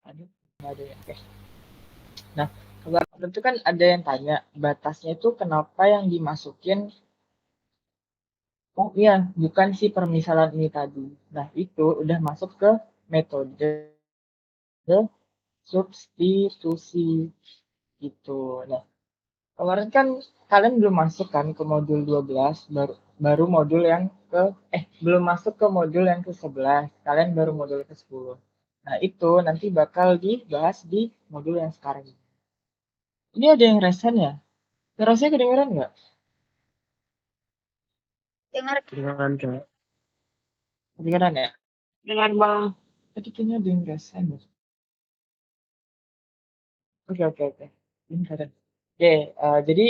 Aduh, nggak ada ya. Oke. Nah, kemarin itu kan ada yang tanya batasnya itu kenapa yang dimasukin. Oh iya, bukan si permisalan ini tadi. Nah, itu udah masuk ke metode substitusi gitu. Nah, kemarin kan kalian belum masuk kan ke modul 12, baru modul yang ke belum masuk ke modul yang ke-11. Kalian baru modul ke-10. Nah, itu nanti bakal dibahas di modul yang sekarang ini. Ini ada yang resen ya? Rasanya kedengeran nggak? Dengar. Kedengeran coba. Kedengeran ya? Dengar bang. Tadi kayaknya ada yang resen ya. Oke, oke, oke. Bentar. Oke, jadi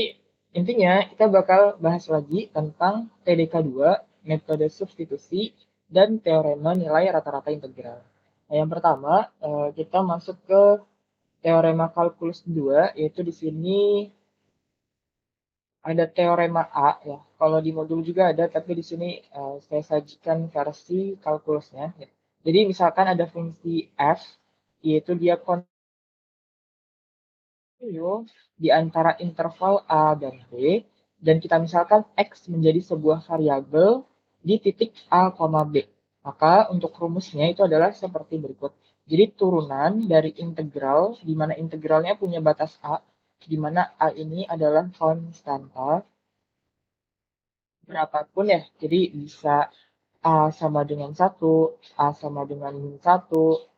intinya kita bakal bahas lagi tentang TDK 2, metode substitusi, dan teorema nilai rata-rata integral. Nah, yang pertama, kita masuk ke teorema kalkulus 2, yaitu di sini ada teorema A ya. Kalau di modul juga ada, tapi di sini saya sajikan versi kalkulusnya. Ya. Jadi misalkan ada fungsi f, yaitu dia di antara interval A dan B, dan kita misalkan X menjadi sebuah variabel di titik A, B. Maka untuk rumusnya itu adalah seperti berikut. Jadi turunan dari integral, di mana integralnya punya batas A, di mana A ini adalah konstanta, berapapun ya. Jadi bisa A sama dengan 1, A sama dengan 1,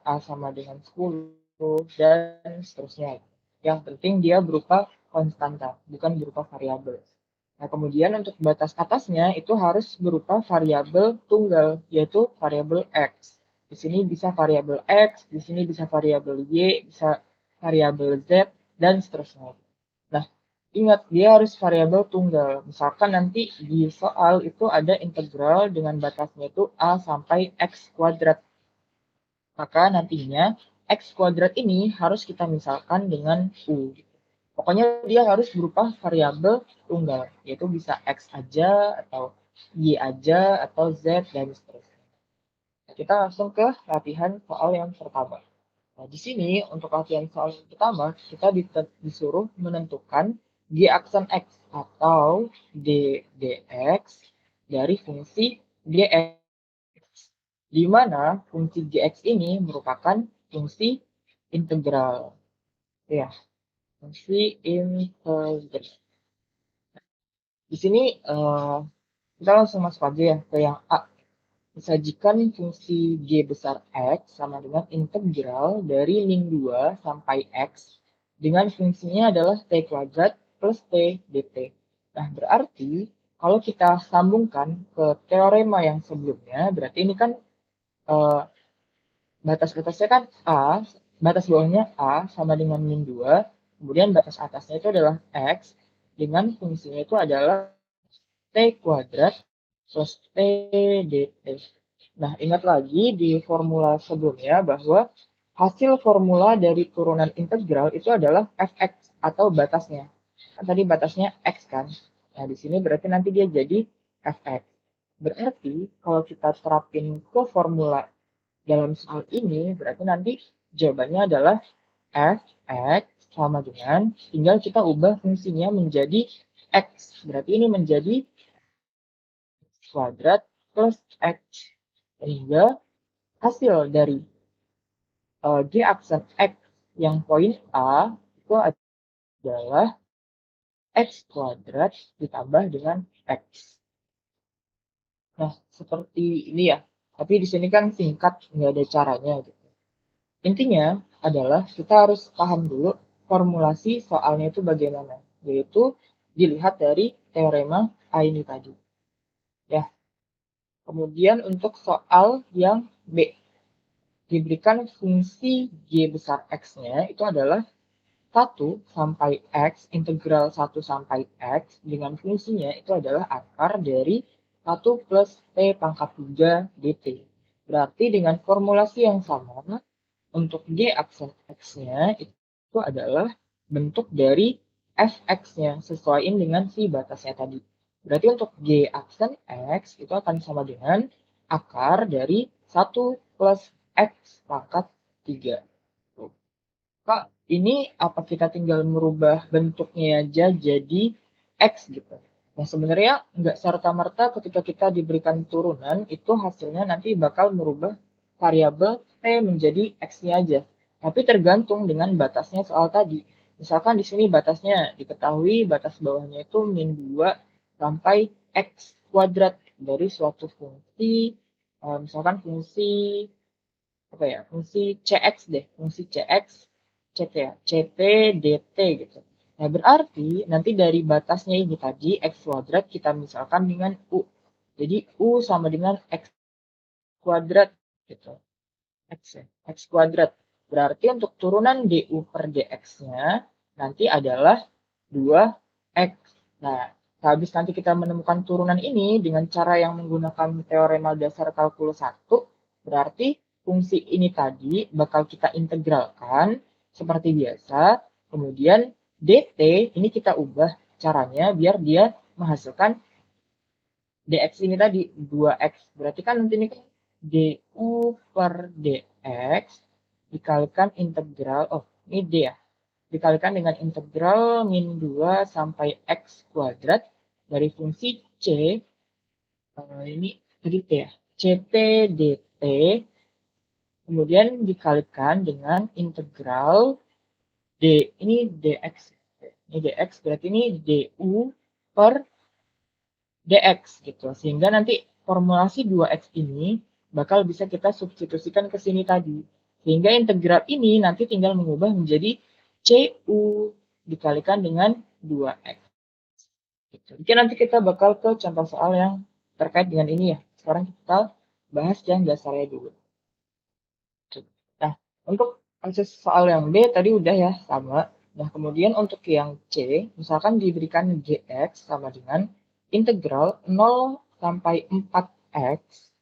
A sama dengan 10, dan seterusnya. Yang penting dia berupa konstanta, bukan berupa variabel. Nah, kemudian untuk batas atasnya itu harus berupa variabel tunggal, yaitu variabel X. Di sini bisa variabel X, di sini bisa variabel Y, bisa variabel Z, dan seterusnya. Nah, ingat dia harus variabel tunggal. Misalkan nanti di soal itu ada integral dengan batasnya itu A sampai X kuadrat. Maka nantinya X kuadrat ini harus kita misalkan dengan U. Pokoknya dia harus berupa variabel tunggal, yaitu bisa X aja, atau Y aja, atau Z, dan seterusnya. Nah, kita langsung ke latihan soal yang pertama. Nah, di sini untuk latihan soal yang pertama, kita disuruh menentukan g aksen x atau dx dari fungsi gx, di mana fungsi gx ini merupakan fungsi integral. Ya, fungsi integral. Di sini kita langsung masuk aja ya ke yang A. Disajikan fungsi G besar X sama dengan integral dari min 2 sampai X dengan fungsinya adalah T kuadrat plus T dt. Nah, berarti kalau kita sambungkan ke teorema yang sebelumnya, berarti ini kan eh, batas-batasnya kan A, batas bawahnya A sama dengan min 2, kemudian batas atasnya itu adalah X, dengan fungsinya itu adalah T kuadrat plus T dt. Nah, ingat lagi di formula sebelumnya bahwa hasil formula dari turunan integral itu adalah fx atau batasnya. Kan tadi batasnya x kan. Nah, di sini berarti nanti dia jadi fx. Berarti kalau kita terapin ke formula dalam soal ini, berarti nanti jawabannya adalah fx sama dengan, tinggal kita ubah fungsinya menjadi x. Berarti ini menjadi kuadrat plus x. Sehingga hasil dari G aksen X yang poin A itu adalah X kuadrat ditambah dengan X. Nah, seperti ini ya. Tapi di sini kan singkat, nggak ada caranya gitu. Intinya adalah kita harus paham dulu formulasi soalnya itu bagaimana. Yaitu dilihat dari teorema A ini tadi. Ya. Kemudian untuk soal yang B. Diberikan fungsi G besar X-nya itu adalah 1 sampai X, integral 1 sampai X, dengan fungsinya itu adalah akar dari 1 plus T pangkat 3 dt. Berarti dengan formulasi yang sama, untuk G aksen X-nya itu adalah bentuk dari Fx-nya, sesuaiin dengan si batasnya tadi. Berarti untuk G aksen X itu akan sama dengan akar dari 1 plus X pangkat 3. Kak, ini apa kita tinggal merubah bentuknya aja jadi X gitu. Nah, sebenarnya nggak serta-merta ketika kita diberikan turunan, itu hasilnya nanti bakal merubah variabel T menjadi X-nya aja. Tapi tergantung dengan batasnya soal tadi. Misalkan di sini batasnya diketahui batas bawahnya itu min 2 sampai X kuadrat dari suatu fungsi, misalkan fungsi apa ya, fungsi cx deh, fungsi cx ct ya, ct dt gitu. Nah, berarti nanti dari batasnya ini tadi x kuadrat kita misalkan dengan u. Jadi u sama dengan x kuadrat gitu. X ya, x kuadrat. Berarti untuk turunan du per dx-nya nanti adalah 2x. Nah, habis nanti kita menemukan turunan ini dengan cara yang menggunakan teorema dasar kalkulus 1, berarti fungsi ini tadi bakal kita integralkan seperti biasa. Kemudian dt ini kita ubah caranya biar dia menghasilkan dx ini tadi 2x. Berarti kan nanti ini kan du per dx dikalikan integral, oh ini d ya, dikalikan dengan integral min 2 sampai x kuadrat dari fungsi c, ini tadi t ya, ct dt, kemudian dikalikan dengan integral d, ini dx, ini dx berarti ini du per dx gitu. Sehingga nanti formulasi 2x ini bakal bisa kita substitusikan ke sini tadi. Sehingga integral ini nanti tinggal mengubah menjadi cu dikalikan dengan 2x. Gitu. Jadi nanti kita bakal ke contoh soal yang terkait dengan ini ya. Sekarang kita bahas yang dasarnya dulu. Nah, untuk soal yang B tadi udah ya sama. Nah, kemudian untuk yang C, misalkan diberikan gx sama dengan integral 0 sampai 4x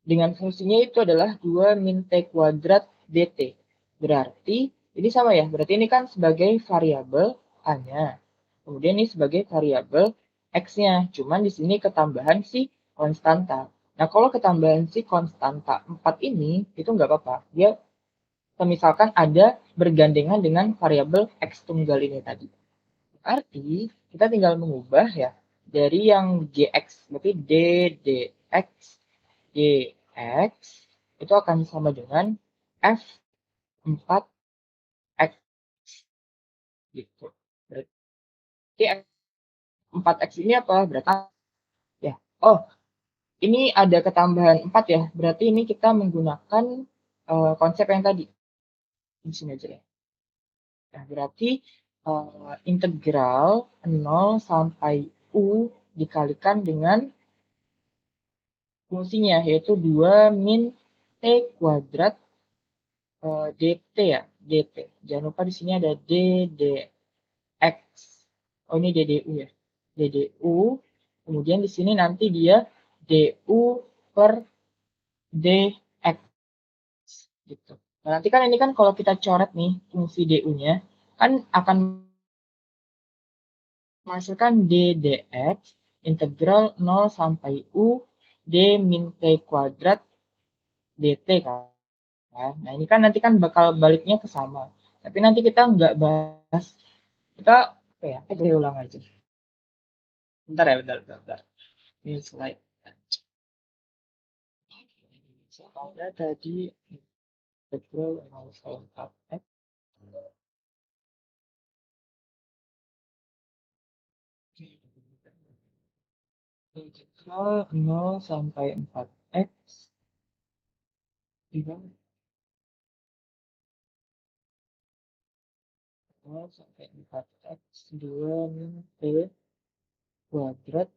dengan fungsinya itu adalah 2 min t kuadrat dt. Berarti ini sama ya, berarti ini kan sebagai variabel a-nya. Kemudian ini sebagai variabel x-nya, cuman di sini ketambahan si konstanta. Nah, kalau ketambahan si konstanta 4 ini, itu nggak apa-apa. Dia misalkan ada bergandengan dengan variabel x tunggal ini tadi. Berarti kita tinggal mengubah ya dari yang gx, berarti d dx dx itu akan sama dengan f4x gitu. Berarti 4x ini apa? Berarti ya. Oh, ini ada ketambahan 4 ya. Berarti ini kita menggunakan konsep yang tadi. Di sini aja ya. Nah, berarti integral 0 sampai u dikalikan dengan fungsinya yaitu 2 min t kuadrat dt ya, dt. Jangan lupa di sini ada d dx. Oh, ini ddu ya. ddu. Kemudian di sini nanti dia du per dx gitu. Nah, nanti kan ini kan kalau kita coret nih fungsi du-nya kan akan menghasilkan d dx integral 0 sampai u d min t kuadrat dt kan. Nah, ini kan nanti kan bakal baliknya ke sama. Tapi nanti kita nggak bahas. Kita apa ya? Kita ulang aja. Bentar ya, bentar. Ini slide. Soalnya tadi integral 0 sampai x. Integral 0 sampai 4x. 0 sampai 4x 2 min t kuadrat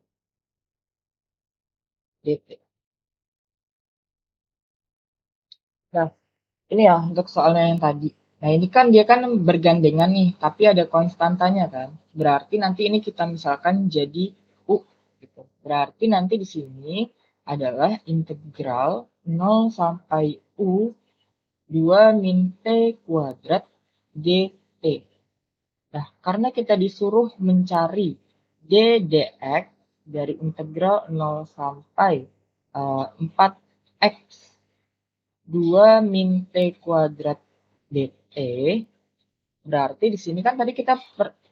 dt. Nah, ini ya untuk soalnya yang tadi. Nah, ini kan dia kan bergandengan nih, tapi ada konstantanya kan. Berarti nanti ini kita misalkan jadi u gitu. Berarti nanti di sini adalah integral 0 sampai u 2 min t kuadrat dt. Nah, karena kita disuruh mencari d dx dari integral 0 sampai 4x 2 min t kuadrat dt, Berarti di sini kan tadi kita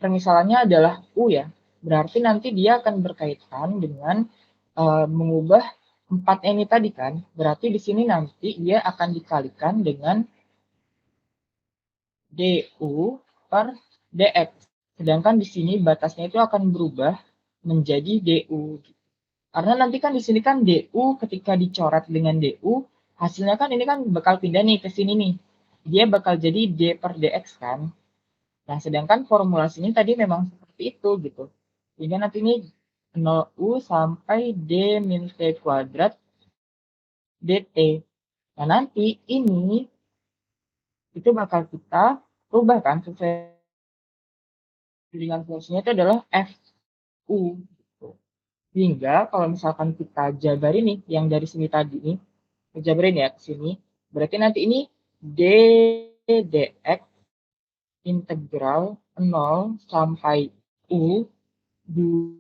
permisalannya adalah U ya. Berarti nanti dia akan berkaitan dengan mengubah 4 ini tadi kan. Berarti di sini nanti dia akan dikalikan dengan du per dx. Sedangkan di sini batasnya itu akan berubah menjadi du. Karena nanti kan di sini kan du ketika dicoret dengan du, hasilnya kan ini kan bakal pindah nih ke sini nih. Dia bakal jadi d per dx kan. Nah, sedangkan formulasinya tadi memang seperti itu gitu. Sehingga nanti ini 0u sampai d min t kuadrat dt. Nah, nanti ini itu bakal kita rubah kan sesuai dengan fungsinya itu adalah fu. Gitu. Sehingga kalau misalkan kita jabarin nih yang dari sini tadi nih, jabarin ya ke sini, berarti nanti ini d dx integral 0 sampai u 2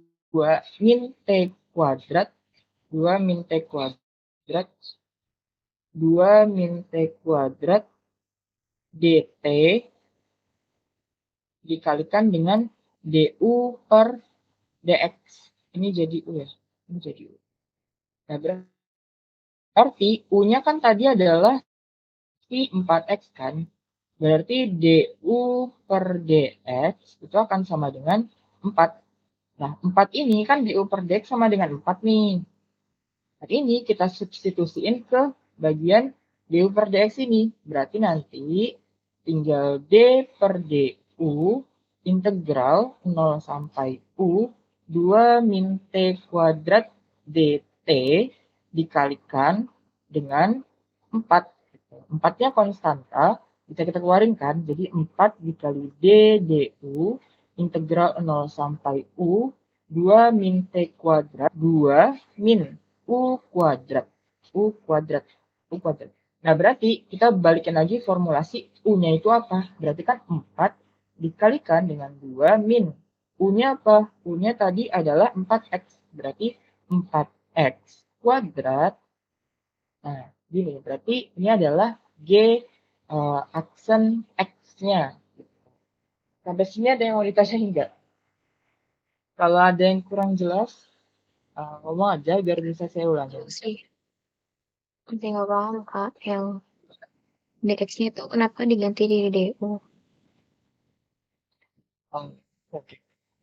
min t kuadrat 2 min t kuadrat 2 min t kuadrat dt dikalikan dengan du per dx. Ini jadi u ya. Ini jadi u. Nah, berarti u-nya kan tadi adalah si 4x kan. Berarti du per dx itu akan sama dengan 4. Nah, 4 ini kan du per dx sama dengan 4 nih. Nah, ini kita substitusiin ke bagian du per dx ini. Berarti nanti tinggal d per du integral 0 sampai u 2 min t kuadrat dt dikalikan dengan 4. 4-nya konstanta, bisa kita keluarin kan. Jadi 4 dikali d du integral 0 sampai u 2 min t kuadrat 2 min u kuadrat. U kuadrat. U kuadrat. Nah, berarti kita balikin lagi formulasi U-nya itu apa? Berarti kan 4 dikalikan dengan 2 min. U-nya apa? U-nya tadi adalah 4x. Berarti 4x kuadrat. Nah, gini. Berarti ini adalah G aksen X-nya. Sampai sini ada yang mau ditanyain enggak? Kalau ada yang kurang jelas, ngomong aja biar bisa saya ulangi. Sih. Nanti nggak paham Kak, yang dx-nya itu kenapa diganti di du? Oh, oke.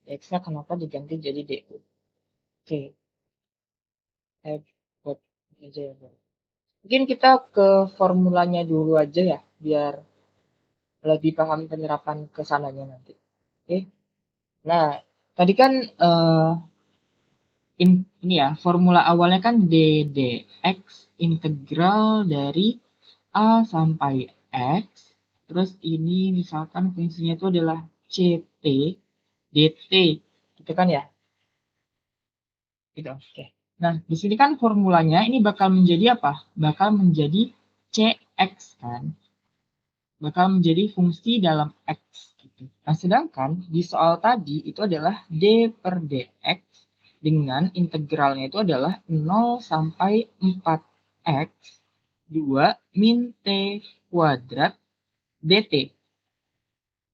X-nya kenapa diganti jadi DU? Oke, saya buat aja ya. Mungkin kita ke formulanya dulu aja ya, biar lebih paham penerapan ke sananya nanti. Oke. Nah, tadi kan ini ya, formula awalnya kan ddx integral dari a sampai x. Terus ini misalkan fungsinya itu adalah ct dt, gitu kan ya? Gitu. Oke. Nah, di sini kan formulanya ini bakal menjadi apa? Bakal menjadi cx kan? Bakal menjadi fungsi dalam x gitu. Nah, sedangkan di soal tadi itu adalah d per dx dengan integralnya itu adalah 0 sampai 4x 2 min t kuadrat dt.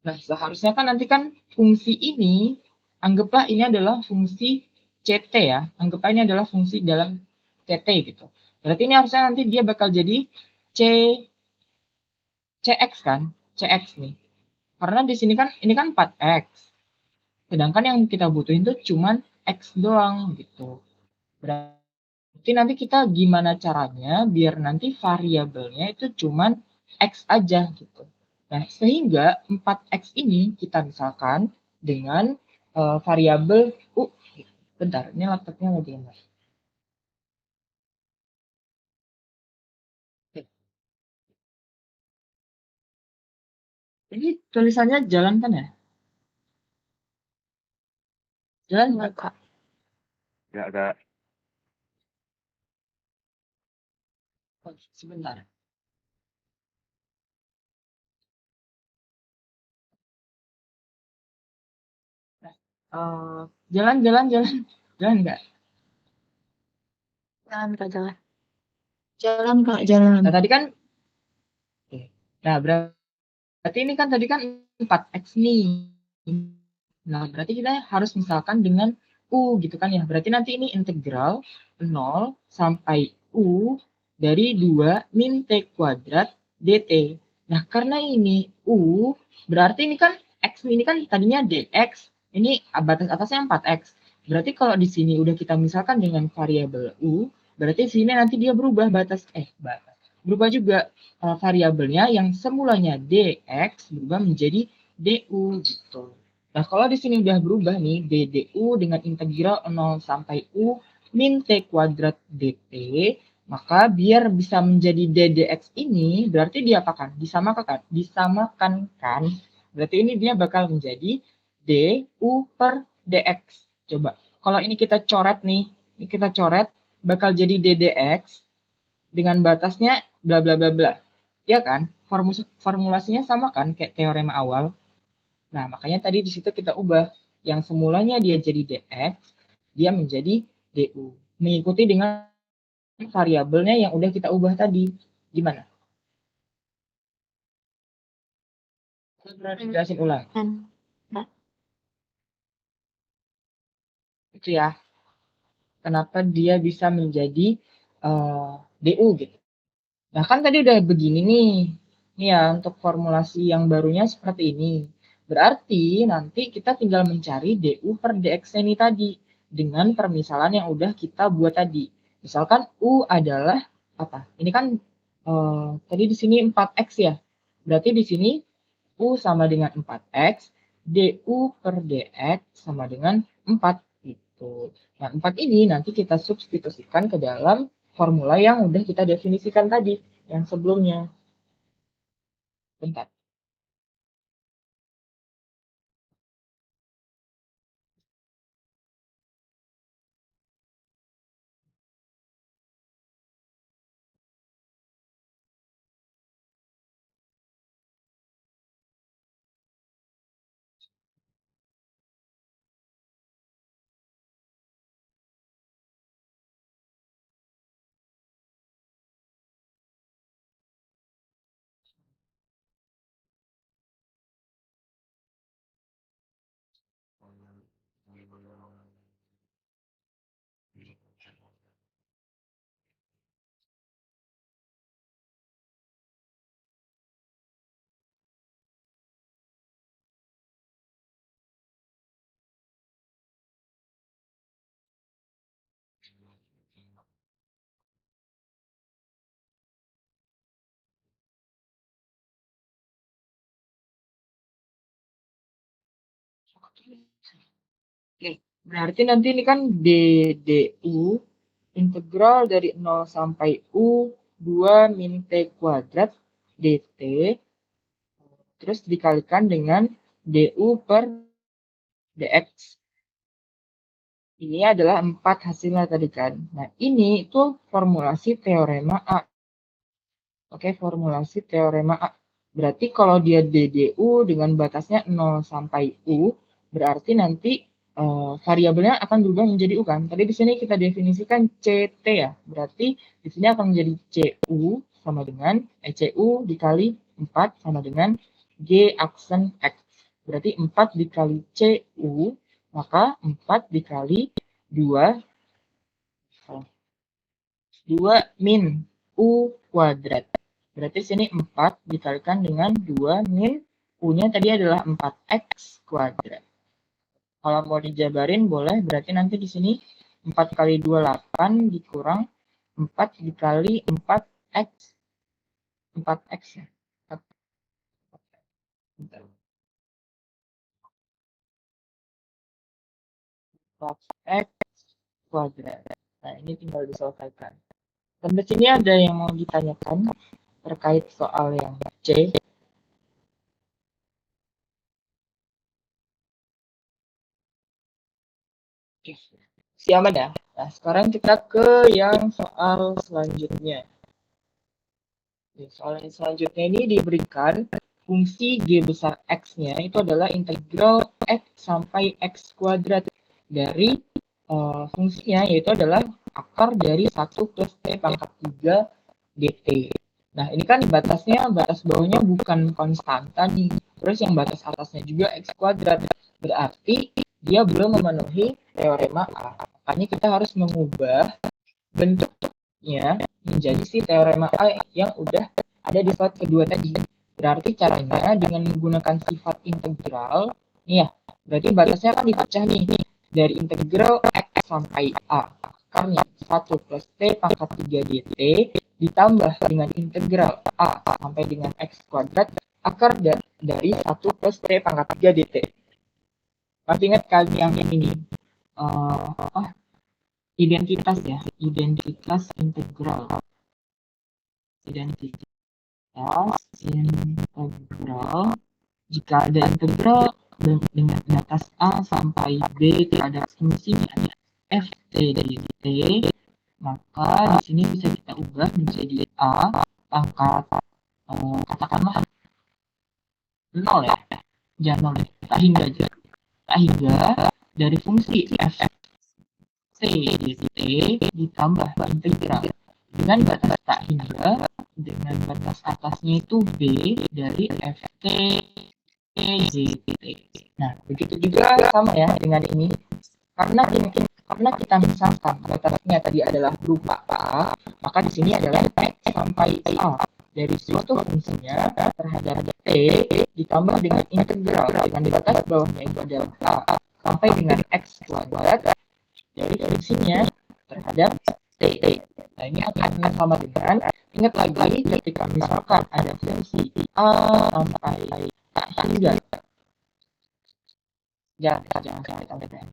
Nah, seharusnya kan nanti kan fungsi ini, anggaplah ini adalah fungsi CT ya. Anggaplah ini adalah fungsi dalam CT gitu. Berarti ini harusnya nanti dia bakal jadi C, CX kan? CX nih. Karena di sini kan, ini kan 4X. Sedangkan yang kita butuhin tuh cuman X doang gitu. Berarti nanti kita gimana caranya biar nanti variabelnya itu cuman X aja gitu. Nah, sehingga 4X ini kita misalkan dengan variabel U. Bentar, ini laptopnya lagi enak. Ini tulisannya jalan kan ya? Jalan nggak? Kak. Agak Oh, sebentar. Jalan, jalan, jalan. Jalan nggak? Jalan Kak, jalan. Jalan Kak, jalan. Nah, tadi kan, oke. Nah, berarti berarti ini kan tadi kan 4x nih. Nah, berarti kita harus misalkan dengan U gitu kan ya. Berarti nanti ini integral 0 sampai U dari 2 min T kuadrat dt. Nah, karena ini U, berarti ini kan X ini kan tadinya dx. Ini batas atasnya 4x. Berarti kalau di sini udah kita misalkan dengan variabel U, berarti sini nanti dia berubah berubah juga variabelnya yang semulanya dx berubah menjadi du gitu. Nah, kalau di sini udah berubah nih, ddu dengan integral 0 sampai u min t kuadrat dt, maka biar bisa menjadi ddx ini, berarti diapakan? Disamakan kan? Berarti ini dia bakal menjadi du per dx. Coba, kalau ini kita coret nih, ini kita coret, bakal jadi ddx dengan batasnya bla bla bla bla. Ya kan? Formulasinya sama kan kayak teorema awal. Nah, makanya tadi di situ kita ubah. Yang semulanya dia jadi dx, dia menjadi du. Mengikuti dengan variabelnya yang udah kita ubah tadi. Gimana? Saya pernah dijelasin ulang. Itu ya. Kenapa dia bisa menjadi du gitu. Nah, kan tadi udah begini nih. Nih ya, untuk formulasi yang barunya seperti ini. Berarti nanti kita tinggal mencari du per dx ini tadi. Dengan permisalan yang udah kita buat tadi. Misalkan u adalah apa? Ini kan tadi di sini 4x ya. Berarti di sini u sama dengan 4x. Du per dx sama dengan 4 gitu. Nah, 4 ini nanti kita substitusikan ke dalam formula yang udah kita definisikan tadi, yang sebelumnya. Bentar. Oke, berarti nanti ini kan ddu integral dari 0 sampai u 2 min t kuadrat dt terus dikalikan dengan du per dx. Ini adalah 4 hasilnya tadi kan. Nah, ini itu formulasi teorema A. Oke, formulasi teorema A. Berarti kalau dia ddu dengan batasnya 0 sampai u, berarti nanti variabelnya akan berubah menjadi u kan. Tadi di sini kita definisikan ct ya. Berarti di sini akan menjadi cu sama dengan cu dikali 4 sama dengan g aksen x. Berarti 4 dikali cu, maka 4 dikali 2 min u kuadrat. Berarti sini 4 dikalikan dengan 2 min u-nya tadi adalah 4x kuadrat. Kalau mau dijabarin boleh, berarti nanti di sini 4 kali 2 8 dikurang 4 dikali 4x. 4x ya. 4x kuadrat. Nah, ini tinggal diselesaikan. Sampai sini ada yang mau ditanyakan terkait soal yang C? Oke, siap ya. Nah, sekarang kita ke yang soal selanjutnya. Soal yang selanjutnya ini diberikan fungsi G besar X-nya itu adalah integral X sampai X kuadrat dari fungsinya yaitu adalah akar dari 1 plus T pangkat 3 dt. Nah, ini kan batasnya, batas bawahnya bukan konstanta nih. Terus yang batas atasnya juga X kuadrat. Berarti dia belum memenuhi teorema A. Makanya kita harus mengubah bentuknya menjadi si teorema A yang udah ada di slide kedua tadi. Berarti caranya dengan menggunakan sifat integral, nih ya, berarti batasnya kan dipecah nih, dari integral X sampai A. Akarnya 1 plus T pangkat 3 dt ditambah dengan integral A sampai dengan X kuadrat akar dari 1 plus T pangkat 3 dt. Masih ingat kan yang ini? Identitas ya, identitas integral. Identitas integral. Jika ada integral dengan batas A sampai B terhadap fungsinya f t dari t, maka di sini bisa kita ubah menjadi A pangkat katakanlah 0 ya, jangan 0 ya, tak hingga aja, tak hingga dari fungsi f t dt ditambah integral dengan batas tak hingga dengan batas atasnya itu b dari f t dt. Nah, begitu juga sama ya dengan ini. Karena kita misalkan batasnya tadi adalah berupa A, maka di sini adalah X sampai A dari suatu fungsinya terhadap T ditambah dengan integral dengan batas bawahnya itu adalah A sampai dengan X kuadrat dari fungsinya terhadap T. Nah, ini akan sama dengan, ingat lagi ketika misalkan ada fungsi A sampai A hingga, jangan sampai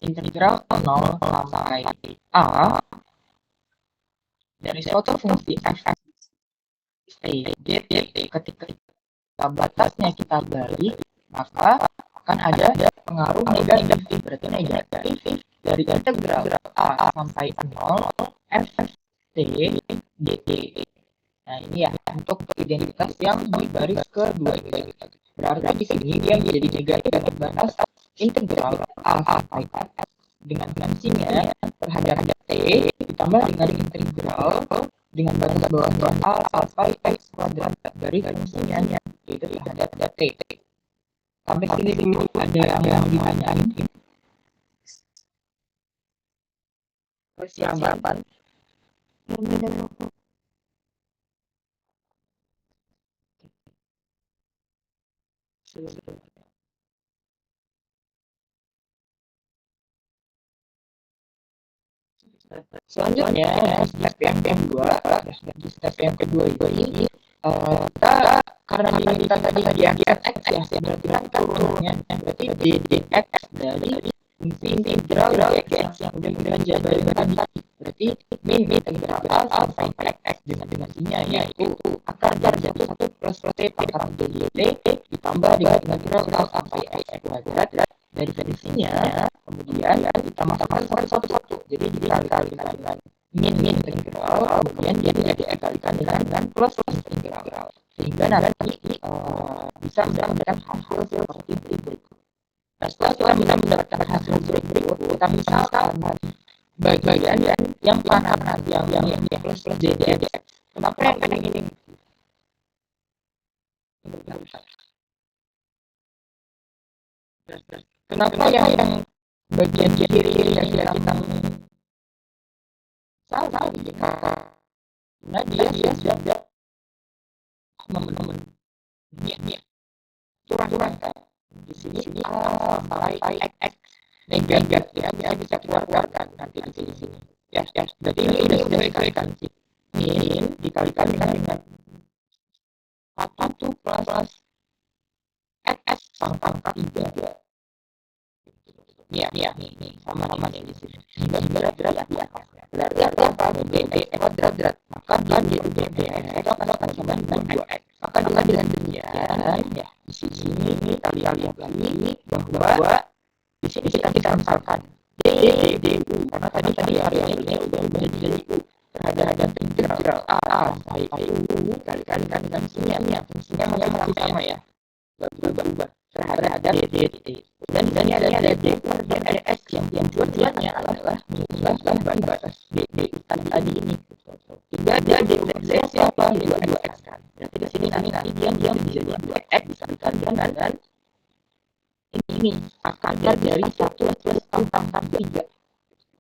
integral 0 sampai A dari suatu fungsi f t dt ketika batasnya kita balik, maka akan ada pengaruh negatif. Berarti negatif dari integral A sampai 0 f t dt. Nah, ini ya untuk identitas yang di baris kedua itu. Berarti di sini dia menjadi negatif dari batas integral A sampai F dengan fungsinya terhadap T ditambah dengan integral dengan batas bawah A sampai X kuadrat dari fungsinya yaitu terhadap T. Sampai sini dulu ada yang ditanyain. Persiapan. Selanjutnya step yang kedua ini kita karena kita tadi diangkat X ya, berarti kan turunannya berarti ddx dari fungsi integral x yang udah jadi tadi, berarti min integral A sampai x dengan sinya yaitu akar dari 1 plus t pangkat 3 dt ditambah dengan integral A sampai x kuadrat dari fungsinya, kemudian kita masukkan satu-satu, jadi dikalikan dengan min integral, kemudian dia dikalikan dengan plus integral, sehingga nanti bisa mendapatkan hasil seperti berikut. Nah, setelah kita bisa mendapatkan hasil berikut, kita misalkan bagian yang kanan yang plus ddx. Kenapa yang ini? Kenapa yang bagian kiri yang kita salah karena dia sudah curang kan di sini A sampai x negatif ya, bisa keluarkan nanti di sini ya. Berarti ini sudah dikalikan min dikalikan dengan 1 plus x pangkat 3 ya nih sama nih di sini sehingga berat di atasnya berarti apa bb kuadrat, maka dia bb itu akan sama dengan 2x, maka dengan demikian ya di sini kita lihat lagi bahwa di sini kita misalkan du karena tadi variabelnya udah jadi u terhadap integral A sampai u dikalikan dengan fungsinya masih sama ya, berubah. terhadap DDT. Dan ini ada DD dan DX yang tujuannya adalah mengubah batas DD tadi ini. Jika D udah siapa? D2X kan. Berarti di sini nanti dia menjadi 2X dengan ini akar dari 1 plus 3.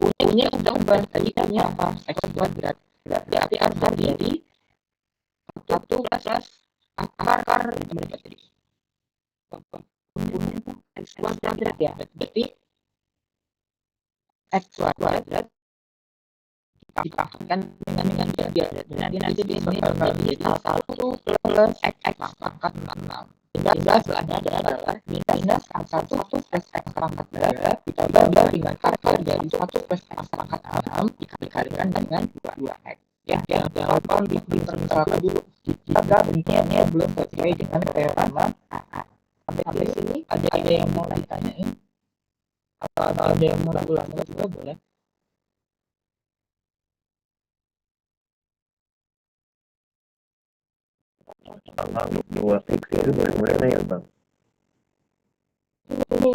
U-nya kita ubah tadi U-nya apa? X kuadrat. Berarti akar dari 1 plus akar berapa tadi? X kuadrat ya. Berarti X kuadrat dipakaikan dengan 3. Berarti nanti di sini bakal menjadi 1 plus X pangkat 6. Tinggal setelahnya adalah minus A1 plus X pangkat 3 ditambah dengan akar dari 1 plus X pangkat 6 dikalikan dengan 2X. Ya, jangan lupa dipermisalkan dulu. Jika bentuknya belum sesuai dengan teorema AA. Sampai sini ada yang mau ditanyain? Atau ada yang mau ulang juga boleh. Kalau 2X itu dari mana ya Bang? Ini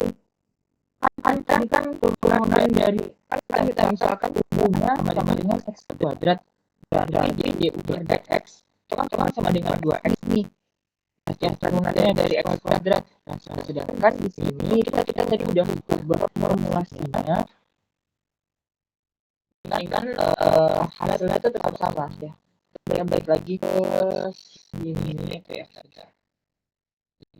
kan turunan dari kan kita misalkan U-nya sama dengan X kuadrat. Berarti D udah X itu kan sama dengan 2X nih. Ya, turunannya dari X kuadrat. Nah, sedangkan di sini kita tadi udah ubah formulasinya. Kan hasilnya itu tetap sama ya. Kita balik lagi ke sini ya saja.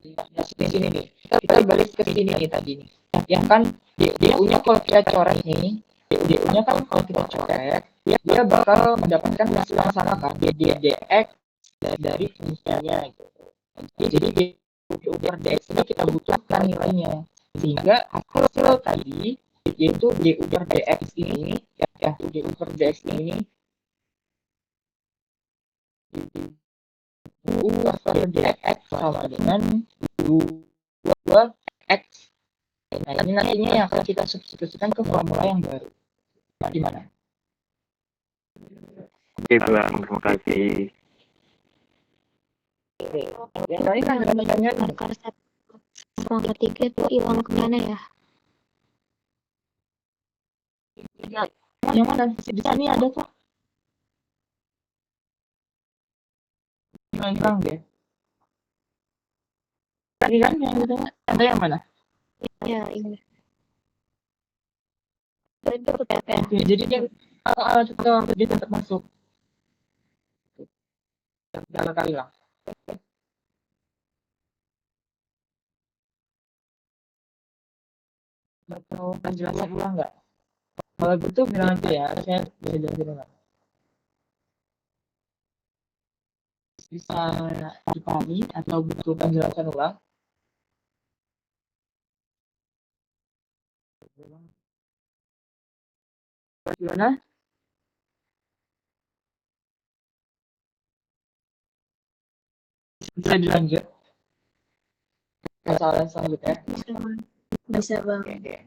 Di sini nih. Kita balik ke sini nih tadi nih. Ya kan DU-nya kalau kita coret nih, DU-nya kan kalau kita coret, dia bakal mendapatkan hasil yang sama kan, DX dari fungsinya gitu. Jadi DU per DX ini kita butuhkan nilainya. Sehingga hasil tadi yaitu DU per DX ini, ya DU per DX ini U per DX sama dengan 2X. Nah, ini nantinya yang akan kita substitusikan ke formula yang baru. Nah, di mana? Oke Bang, terima kasih. Ya, tadi kan namanya akar 1/3 itu hilang kemana ya? yang mana? Di sini ada kok. Hilang deh. Tadi kan yang ditanya ada yang mana? Ya, ini. Itu tetap ya. Oke, jadi dia tetap masuk. Jangan kali hilang. Mau penjelasan ulang nggak? Kalau gitu bilang aja ya, saya bisa jelasin ulang. Bisa dipahami atau butuh penjelasan ulang? Gimana? Bisa dilanjut. Masalah selanjutnya. Bisa Bang. Oke.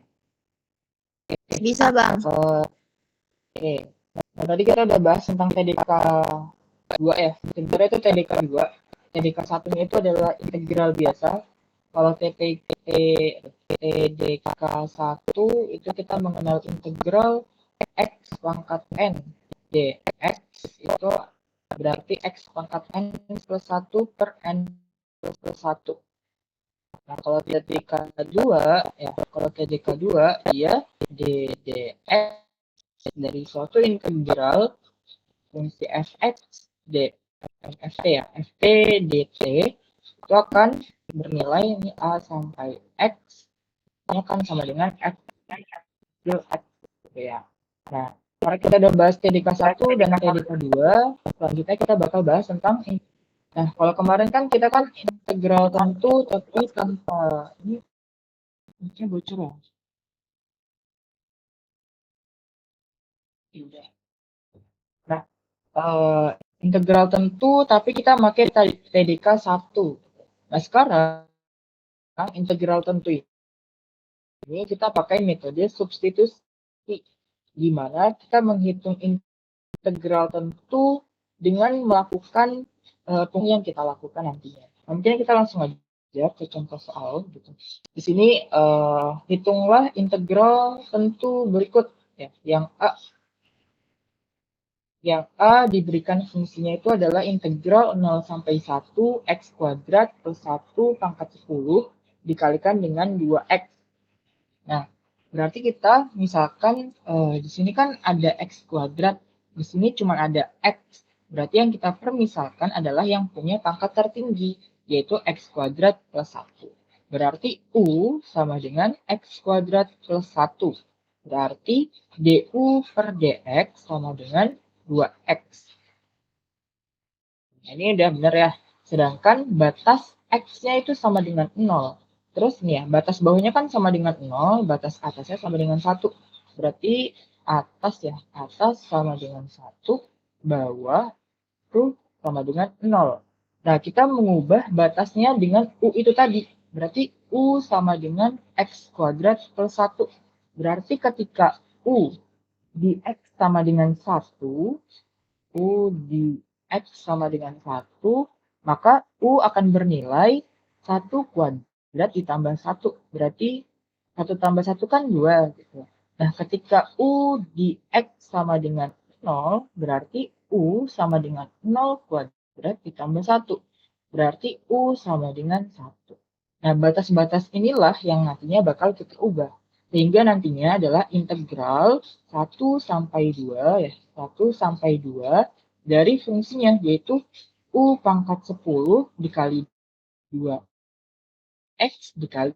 Bisa Bang. Oke. Nah, tadi kita udah bahas tentang TDK 2 ya. Sebenarnya itu TDK 2. TDK 1-nya itu adalah integral biasa. Kalau TDK 1 itu kita mengenal integral X pangkat N dx itu berarti X pangkat N plus 1 per N plus 1. Nah, kalau TDK 2 ya, kalau TDK 2 dia ddx dari suatu integral fungsi fx ft ya, ft dt itu akan bernilai ini a sampai x ini akan sama dengan f kecil x gitu ya. Nah, karena kita udah bahas TDK 1 dan TDK 2, selanjutnya kita bakal bahas tentang ini. Nah, kalau kemarin kan kita kan integral tentu tapi tanpa ini bocor ya. Nah, integral tentu tapi kita pakai TDK 1. Nah, sekarang integral tentu ini kita pakai metode substitusi di mana kita menghitung integral tentu dengan melakukan fungsi yang kita lakukan nantinya. Mungkin kita langsung aja Ya ke contoh soal gitu. Di sini hitunglah integral tentu berikut ya. Yang A diberikan fungsinya itu adalah integral 0 sampai 1 x kuadrat plus 1 pangkat 10 dikalikan dengan 2x. Nah, berarti kita misalkan di sini kan ada x kuadrat, di sini cuma ada x. Berarti yang kita permisalkan adalah yang punya pangkat tertinggi, yaitu x kuadrat plus 1. Berarti U sama dengan x kuadrat plus 1. Berarti du per dx sama dengan 2x. Nah, ini udah benar ya. Sedangkan batas x-nya itu sama dengan 0. Terus nih ya, batas bawahnya kan sama dengan 0, batas atasnya sama dengan 1. Berarti atas ya, atas sama dengan 1, bawah itu sama dengan 0. Nah, kita mengubah batasnya dengan U itu tadi. Berarti U sama dengan X kuadrat plus 1. Berarti ketika U di X sama dengan 1, U di X sama dengan 1, maka U akan bernilai 1 kuadrat ditambah 1. Berarti 1 tambah 1 kan 2. Gitu. Nah, ketika U di X sama dengan 0, berarti U sama dengan 0 kuadrat ditambah 1. Berarti U sama dengan 1. Nah, batas-batas inilah yang nantinya bakal kita ubah. Sehingga nantinya adalah integral 1 sampai 2 ya, 1 sampai 2 dari fungsinya yaitu U pangkat 10 dikali 2x dikali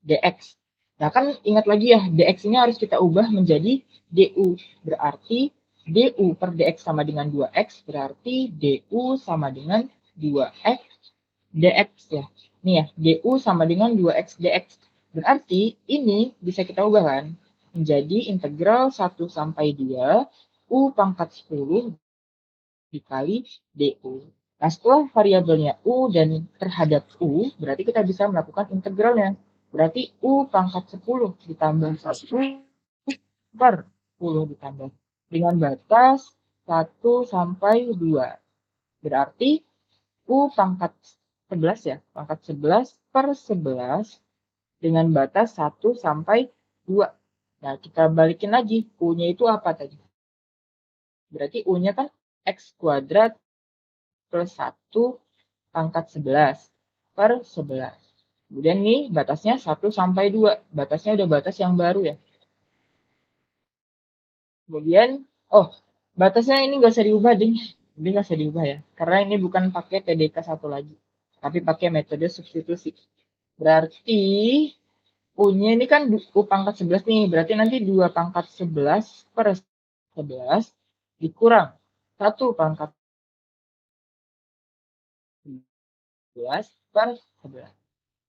dx. Nah, kan ingat lagi ya, dx ini harus kita ubah menjadi du. Berarti du per dx sama dengan 2x, berarti du sama dengan 2x dx ya. Nih ya, du sama dengan 2x dx. Berarti ini bisa kita ubah kan menjadi integral 1 sampai 2 u pangkat 10 dikali du. Nah, setelah variabelnya u dan terhadap u, berarti kita bisa melakukan integralnya. Berarti u pangkat 10 ditambah 1 per 10 ditambah dengan batas 1 sampai 2. Berarti U pangkat 11 ya, pangkat 11 per 11 dengan batas 1 sampai 2. Nah, kita balikin lagi, U-nya itu apa tadi? Berarti U-nya kan X kuadrat plus 1 pangkat 11 per 11. Kemudian nih batasnya 1 sampai 2. Batasnya udah batas yang baru ya. Kemudian, batasnya ini nggak usah diubah deh. Ini nggak usah diubah ya. Karena ini bukan pakai TDK 1 lagi. Tapi pakai metode substitusi. Berarti U-nya ini kan U pangkat 11 nih. Berarti nanti 2 pangkat 11 per 11 dikurang 1 pangkat 11 per 11.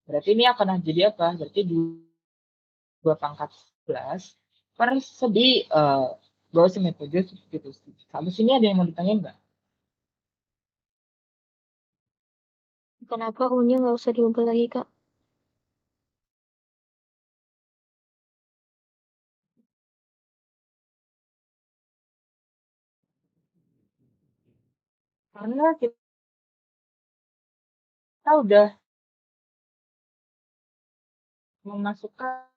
Berarti ini akan jadi apa? Berarti 2 pangkat 11 per sedi gak usah metode substitusi. Sampai sini ada yang mau ditanyain nggak? Kenapa U-nya nggak usah diubah lagi, Kak? Karena kita udah memasukkan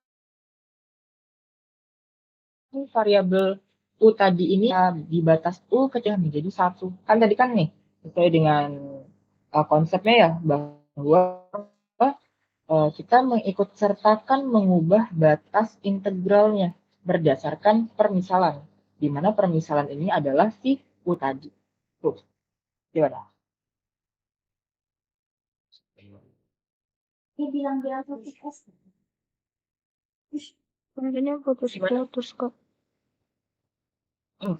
variabel U tadi ini di batas U kecil menjadi 1. Kan tadi kan nih, sesuai dengan konsepnya ya, bahwa kita mengikut sertakan mengubah batas integralnya berdasarkan permisalan. Di mana permisalan ini adalah si U tadi. Tuh, gimana? Ini bilang-bilang putus. Kemudian putus-putus, Kak.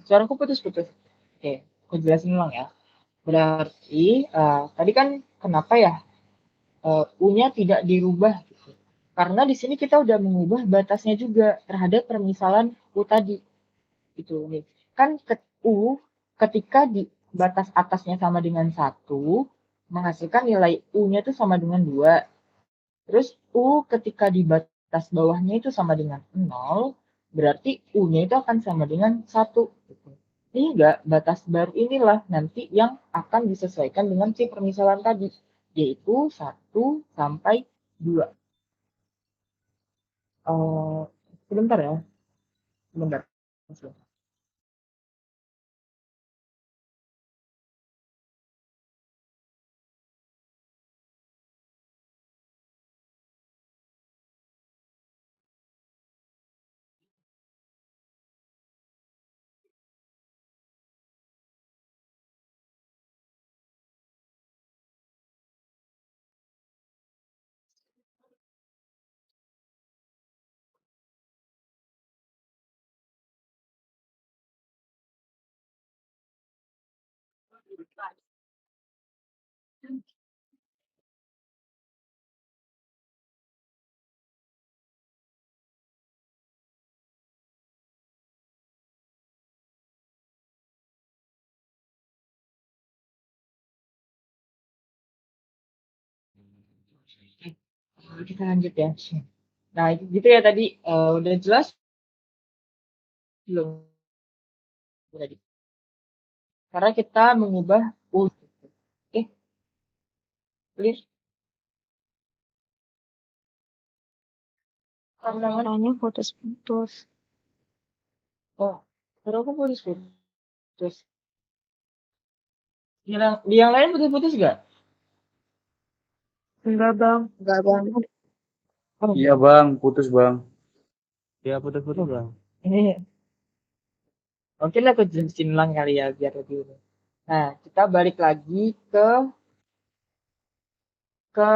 Suaraku putus-putus. Oke, aku jelasin ulang ya. Berarti tadi kan kenapa ya U-nya tidak dirubah gitu. Karena di sini kita udah mengubah batasnya juga terhadap permisalan U tadi. Gitu nih. Kan U ketika di batas atasnya sama dengan 1 menghasilkan nilai U-nya itu sama dengan 2. Terus U ketika di batas bawahnya itu sama dengan 0, berarti U-nya itu akan sama dengan 1. Gitu. Sehingga batas baru inilah nanti yang akan disesuaikan dengan si permisalan tadi. yaitu 1 sampai 2. Sebentar ya. Sebentar. Kita lanjut ya. Nah, gitu ya tadi. Udah jelas belum tadi? Karena kita mengubah U. Oke, clear? Suaranya putus-putus. Oh, terus aku putus. Di yang lain putus-putus gak? Enggak, Bang. Enggak, Bang. Oh, Iya bang, putus bang. Ya putus-putus bang. ini mungkin aku jelasin ulang kali ya biar lebih ini. Nah, kita balik lagi ke ke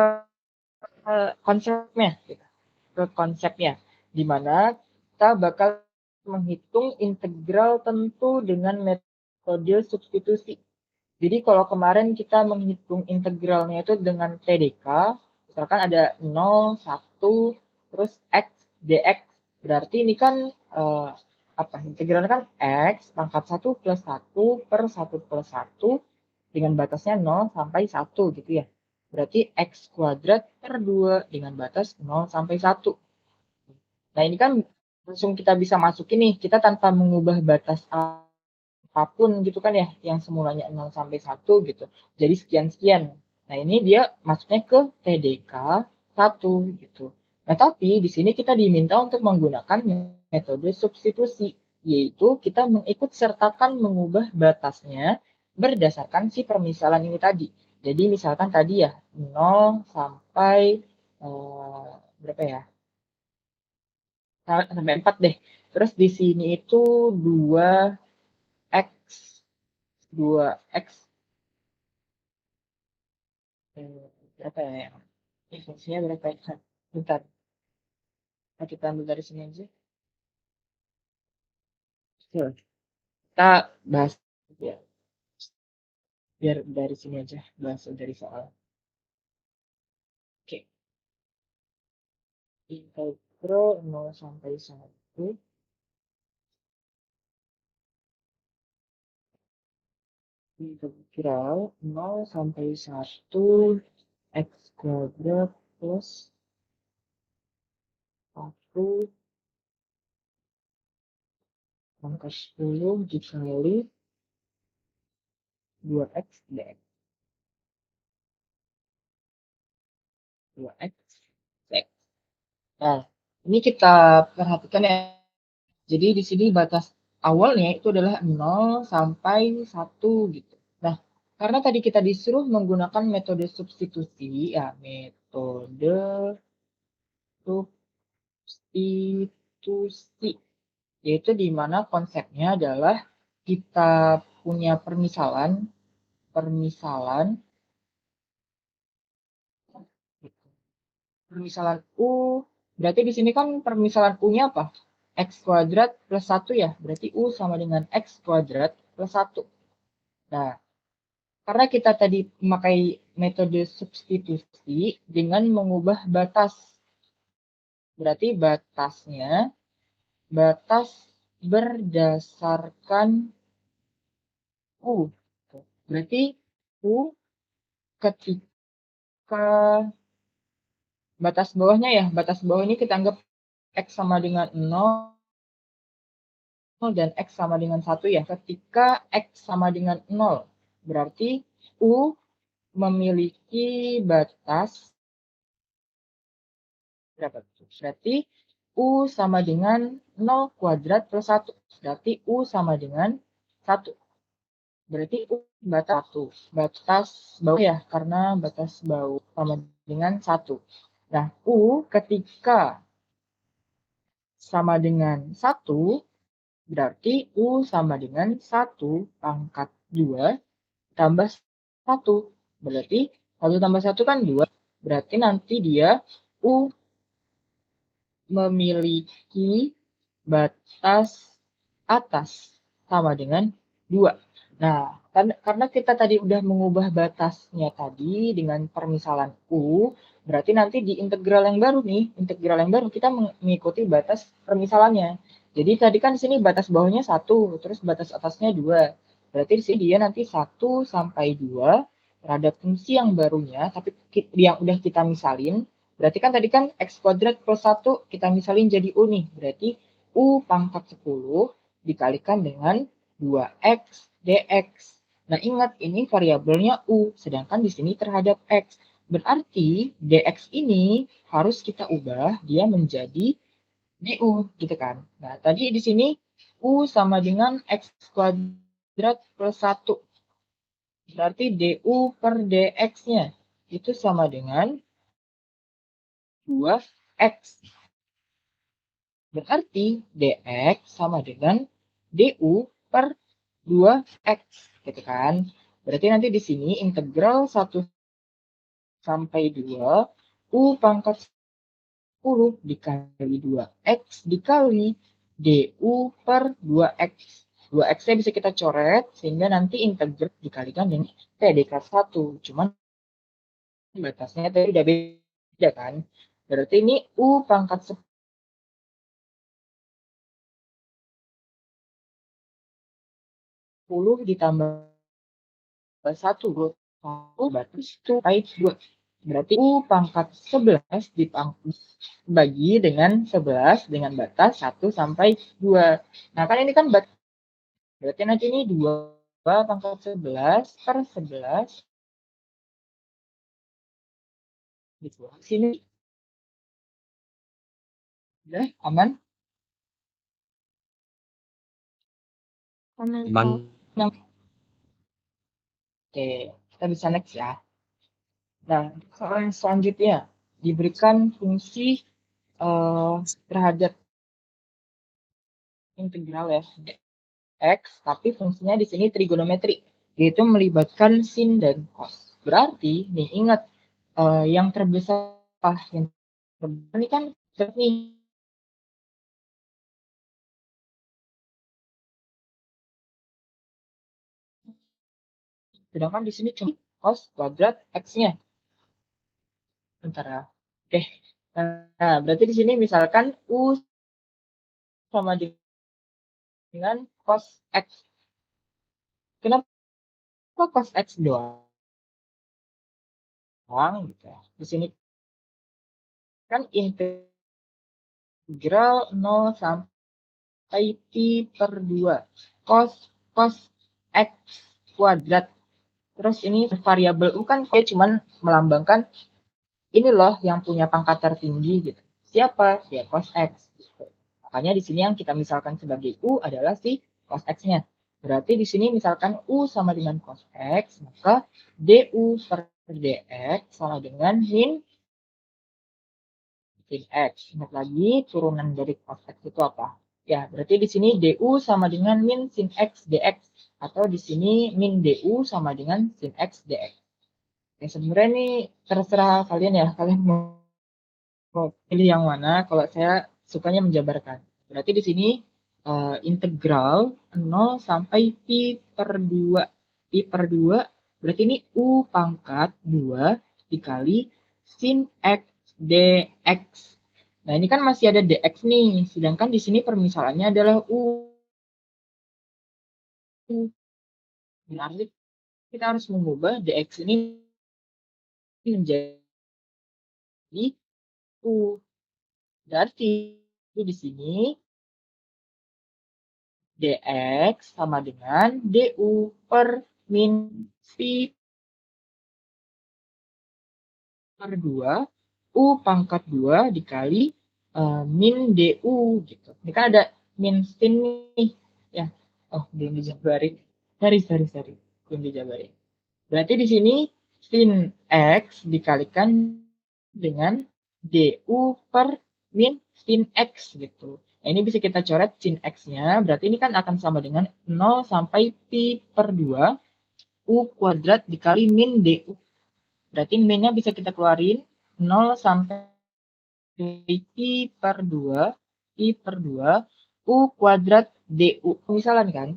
konsepnya, gitu. Ke konsepnya, di mana kita bakal menghitung integral tentu dengan metode substitusi. Jadi kalau kemarin kita menghitung integralnya itu dengan TDK, misalkan ada 0, 1, terus X, dx. Berarti ini kan integralnya kan X pangkat 1 plus 1 per 1 plus 1 dengan batasnya 0 sampai 1 gitu ya. Berarti X kuadrat per 2 dengan batas 0 sampai 1. Nah ini kan langsung kita bisa masukin nih, kita tanpa mengubah batas apapun gitu kan ya, yang semulanya 0 sampai 1 gitu. Jadi sekian-sekian. Nah, ini dia masuknya ke TDK 1 gitu. Nah, tapi di sini kita diminta untuk menggunakan metode substitusi, yaitu kita mengikut sertakan mengubah batasnya berdasarkan si permisalan ini tadi. Jadi misalkan tadi ya 0 sampai berapa ya? Sampai 4 deh. Terus di sini itu 2x 2x berapa ya? Ini fungsinya berapa ya? Bentar. Nah, kita ambil dari sini aja. Oke, kita bahas ya. Biar dari sini aja bahas dari soal. Oke. Integral 0 sampai 1 integral 0 sampai 1 x kuadrat plus 1 pangkat 10 dikali 2x dx. 2x dx. Nah, ini kita perhatikan ya. Jadi di sini batas awalnya itu adalah 0 sampai 1 gitu. Nah, karena tadi kita disuruh menggunakan metode substitusi, ya metode substitusi. Yaitu di mana konsepnya adalah kita punya permisalan U, berarti di sini kan permisalan U-nya apa? X kuadrat plus 1 ya, berarti U sama dengan X kuadrat plus 1. Nah, karena kita tadi memakai metode substitusi dengan mengubah batas. Berarti batas berdasarkan U. Berarti U ketika batas bawahnya ya, batas bawah ini kita anggap X sama dengan 0 dan X sama dengan 1 ya. Ketika X sama dengan 0, berarti U memiliki batas berapa? Berarti U sama dengan 0 kuadrat plus 1. Berarti U sama dengan 1. Berarti U batas 1. Batas bawah ya, karena batas bawah sama dengan 1. Nah, U ketika sama dengan 1, berarti U sama dengan 1 pangkat 2 tambah 1. Berarti 1 tambah 1 kan 2. Berarti nanti dia U memiliki batas atas sama dengan 2. Nah, karena kita tadi udah mengubah batasnya tadi dengan permisalan U, berarti nanti di integral yang baru nih, integral yang baru kita mengikuti batas permisalannya. Jadi tadi kan di sini batas bawahnya 1, terus batas atasnya 2. Berarti di sini dia nanti 1 sampai 2 terhadap fungsi yang barunya, tapi yang udah kita misalin. Berarti kan tadi kan X kuadrat plus 1 kita misalin jadi U nih. Berarti U pangkat 10 dikalikan dengan 2X dx. Nah, ingat ini variabelnya U, sedangkan di sini terhadap X. Berarti dx ini harus kita ubah dia menjadi du, gitu kan. Nah, tadi di sini U sama dengan X kuadrat plus 1. Berarti du per dx-nya itu sama dengan 2X. Berarti dx sama dengan du per 2X, gitu kan. Berarti nanti di sini integral 1 sampai 2, U pangkat 10 dikali 2X dikali du per 2X. 2X-nya bisa kita coret, sehingga nanti integral dikalikan dengan T dikali 1. Cuman batasnya tadi udah beda kan. Berarti ini U pangkat 10 ditambah 1 bro. 1 batas itu kait 2. Berarti U pangkat 11 dibagi dengan 11 dengan batas 1 sampai 2. Nah kan ini kan batas. Berarti nanti ini 2 pangkat 11 per 11. Gitu. Sini. Udah aman? Aman, Aman. Kak. Oke, kita bisa next ya. Nah, soal yang selanjutnya diberikan fungsi terhadap integral ya X, tapi fungsinya di sini trigonometri, yaitu melibatkan sin dan cos. Berarti nih ingat yang terbesar yang terbesar ini kan nih. Sedangkan di sini cuma cos kuadrat X-nya. Bentar ya. Oke. Nah, berarti di sini misalkan U sama dengan cos X. Kenapa cos X doang? Gitu ya. Di sini kan integral 0 sampai pi per 2 cos cos X kuadrat. Terus ini variabel U kan kayak cuman melambangkan ini loh yang punya pangkat tertinggi gitu. Siapa? Ya cos X. Gitu. Makanya di sini yang kita misalkan sebagai U adalah si cos X-nya. Berarti di sini misalkan U sama dengan cos X, maka du per dx sama dengan min sin X. Ingat lagi turunan dari cos X itu apa? Ya, berarti di sini du sama dengan min sin X dx. Atau di sini min du sama dengan sin X dx. Ya, sebenarnya ini terserah kalian ya. Kalian mau pilih yang mana? Kalau saya sukanya menjabarkan. Berarti di sini integral 0 sampai pi per 2. Pi per 2 berarti ini U pangkat 2 dikali sin X dx. Nah, ini kan masih ada dx nih. Sedangkan di sini permisalannya adalah U. Berarti kita harus mengubah dx ini menjadi U. Berarti di sini dx sama dengan du per min pi per 2 U pangkat 2 dikali min DU gitu. Ini kan ada min sin nih. Ya. Oh, belum dijabarin. Sorry. Belum dijabarin. Berarti di sini sin X dikalikan dengan DU per min sin X gitu. Nah, ini bisa kita coret sin X-nya. Berarti ini kan akan sama dengan 0 sampai pi per 2 U kuadrat dikali min DU. Berarti min-nya bisa kita keluarin 0 sampai pi per 2 U kuadrat DU. Misalnya kan.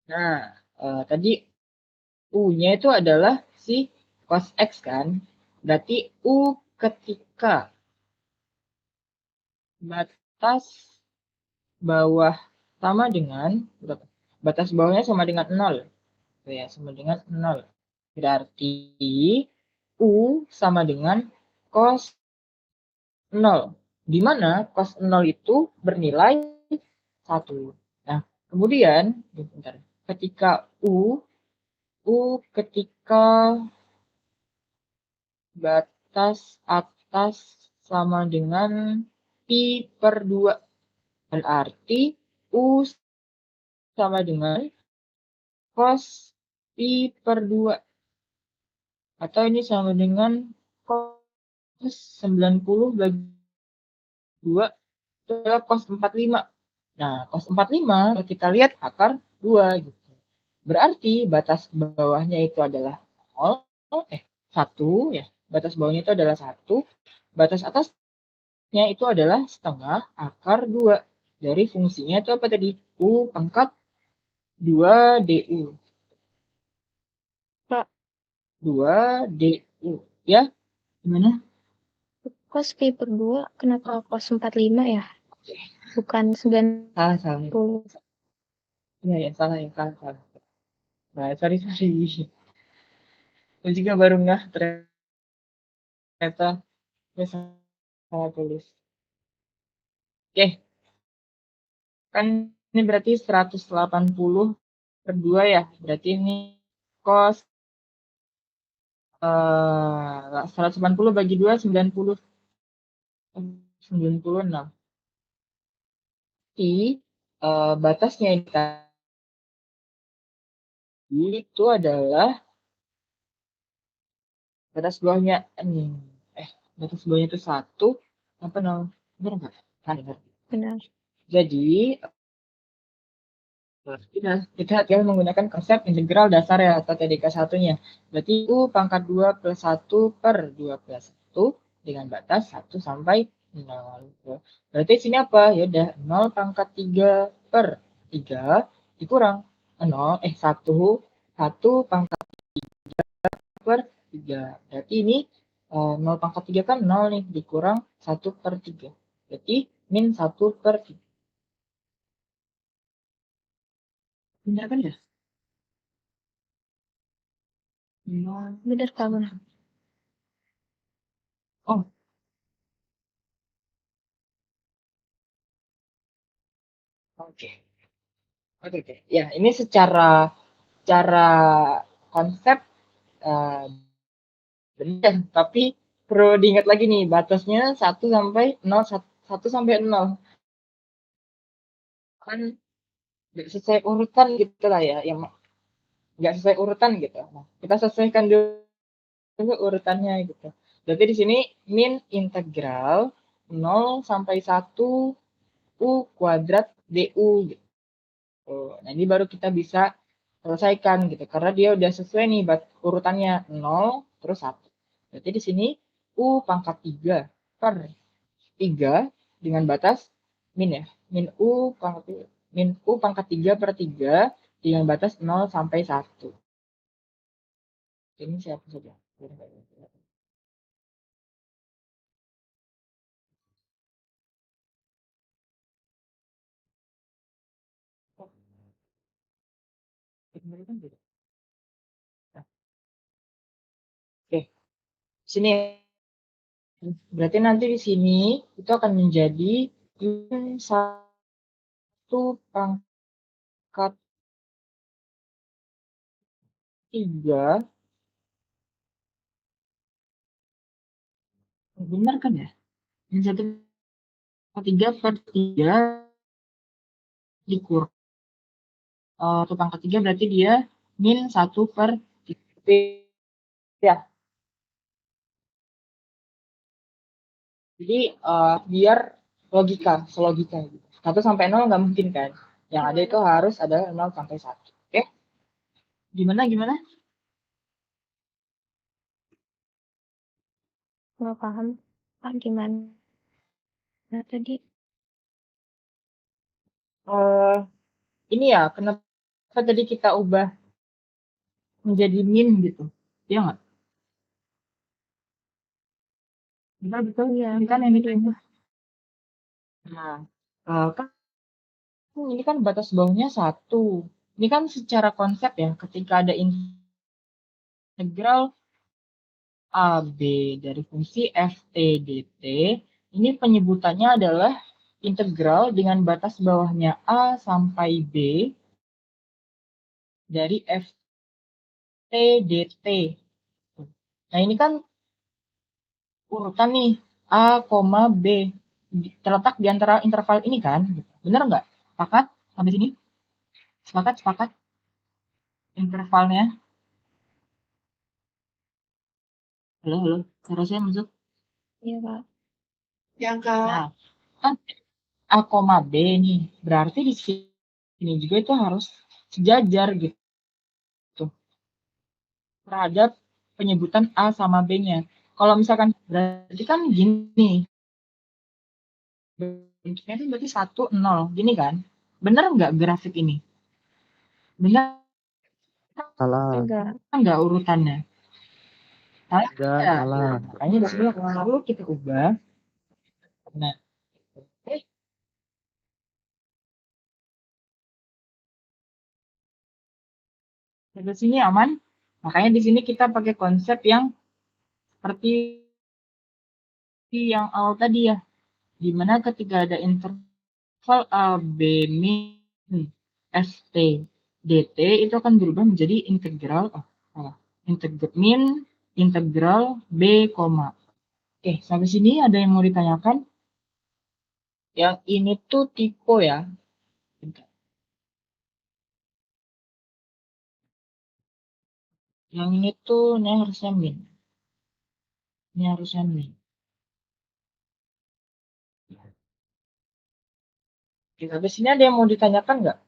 Nah, tadi U-nya itu adalah si cos X kan. Berarti U ketika batas bawah sama dengan berapa? Batas bawahnya sama dengan 0. Ya, sama dengan 0. Berarti U sama dengan cos 0. Di mana cos 0 itu bernilai 1. Nah, kemudian bentar, ketika U ketika batas atas sama dengan pi per 2. Berarti U sama dengan cos pi per 2. Atau ini sama dengan cos 90 bagi 2 itu adalah cos 45. Nah, cos 45 kalau kita lihat akar 2 gitu. Berarti batas bawahnya itu adalah 1 ya. Batas bawahnya itu adalah 1. Batas atasnya itu adalah setengah akar 2. Dari fungsinya itu apa tadi? U pangkat 2 DU. Pak, 2 DU. Ya, gimana? cos pi per 2 kenapa cos 45 ya? Bukan 90. Salah. Ya, salah. Nah, sorry. Aku juga baru nggak ternyata saya salah tulis. Oke, kan ini berarti 180 per 2 ya. Berarti ini cos 180 bagi 2 90. 96. Jadi batasnya itu adalah batas bawahnya batas bawahnya itu 1 apa 0? Benar nggak? Benar. Jadi kita tinggal menggunakan konsep integral dasar ya atau TDK 1-nya. Berarti U pangkat 2 plus 1 per 2 plus 1 dengan batas 1 sampai 0. Berarti sini apa? Ya udah 0 pangkat 3 per 3 dikurang 1 pangkat per 3. Berarti ini 0 pangkat 3 kan 0 nih dikurang 1 per 3. Berarti min 1 per 3. Benar kan ya? Benar, Pak. Benar. Oh, oke. Ya, ini secara konsep benar, tapi perlu diingat lagi nih batasnya 1 sampai 0 1 sampai 0. Kan nggak sesuai urutan gitu lah ya, yang nggak sesuai urutan gitu. Nah, kita sesuaikan dulu urutannya gitu. Berarti di sini min integral 0 sampai 1 U kuadrat DU gitu. Nah, ini baru kita bisa selesaikan gitu. Karena dia udah sesuai nih urutannya 0 terus 1. Berarti di sini U pangkat 3 per 3 dengan batas min ya. Min U pangkat 3 per 3 dengan batas 0 sampai 1. Ini siapa saja? Oke, sini berarti nanti di sini itu akan menjadi min 1 pangkat 3. Benar kan ya? Min 1/3/3 dikurang satu pangkat 3 berarti dia min 1/3 ya. Jadi biar selogika gitu. 1 sampai 0 nggak mungkin kan. Yang ada itu harus ada 0 sampai 1. Oke? Gimana? Nggak paham. Ah, gimana? Nah, tadi. Ini ya, kenapa tadi kita ubah menjadi min gitu. Iya nggak? Betul. Iya, Ini kan yang jadi ditanya. Nah, kan ini kan batas bawahnya 1. Ini kan secara konsep ya, ketika ada integral AB dari fungsi ft dt, ini penyebutannya adalah integral dengan batas bawahnya A sampai B dari ft dt. Nah, ini kan urutan nih A, B terletak di antara interval ini kan? Bener nggak? Sepakat sampai sini? Sepakat intervalnya? Halo, cara saya masuk. Iya, Kak. Nah, kan A, B nih, berarti di sini juga itu harus sejajar gitu terhadap penyebutan A sama B-nya. Kalau misalkan berarti kan gini, bentuknya itu berarti 1, 0, gini kan? Bener nggak grafik ini? Bener Salah. nggak urutannya? Salah Enggak, nggak? salah. Makanya di sini perlu kita ubah. Nah, di sini aman. Makanya di sini kita pakai konsep yang seperti yang awal tadi ya. Dimana ketika ada interval A, B, min, ft, dt itu akan berubah menjadi integral min integral b, Oke, sampai sini ada yang mau ditanyakan? Yang ini tuh tipe ya. Yang ini tuh ini harusnya min. Ini harusnya min. Oke, sampai sini ada yang mau ditanyakan nggak?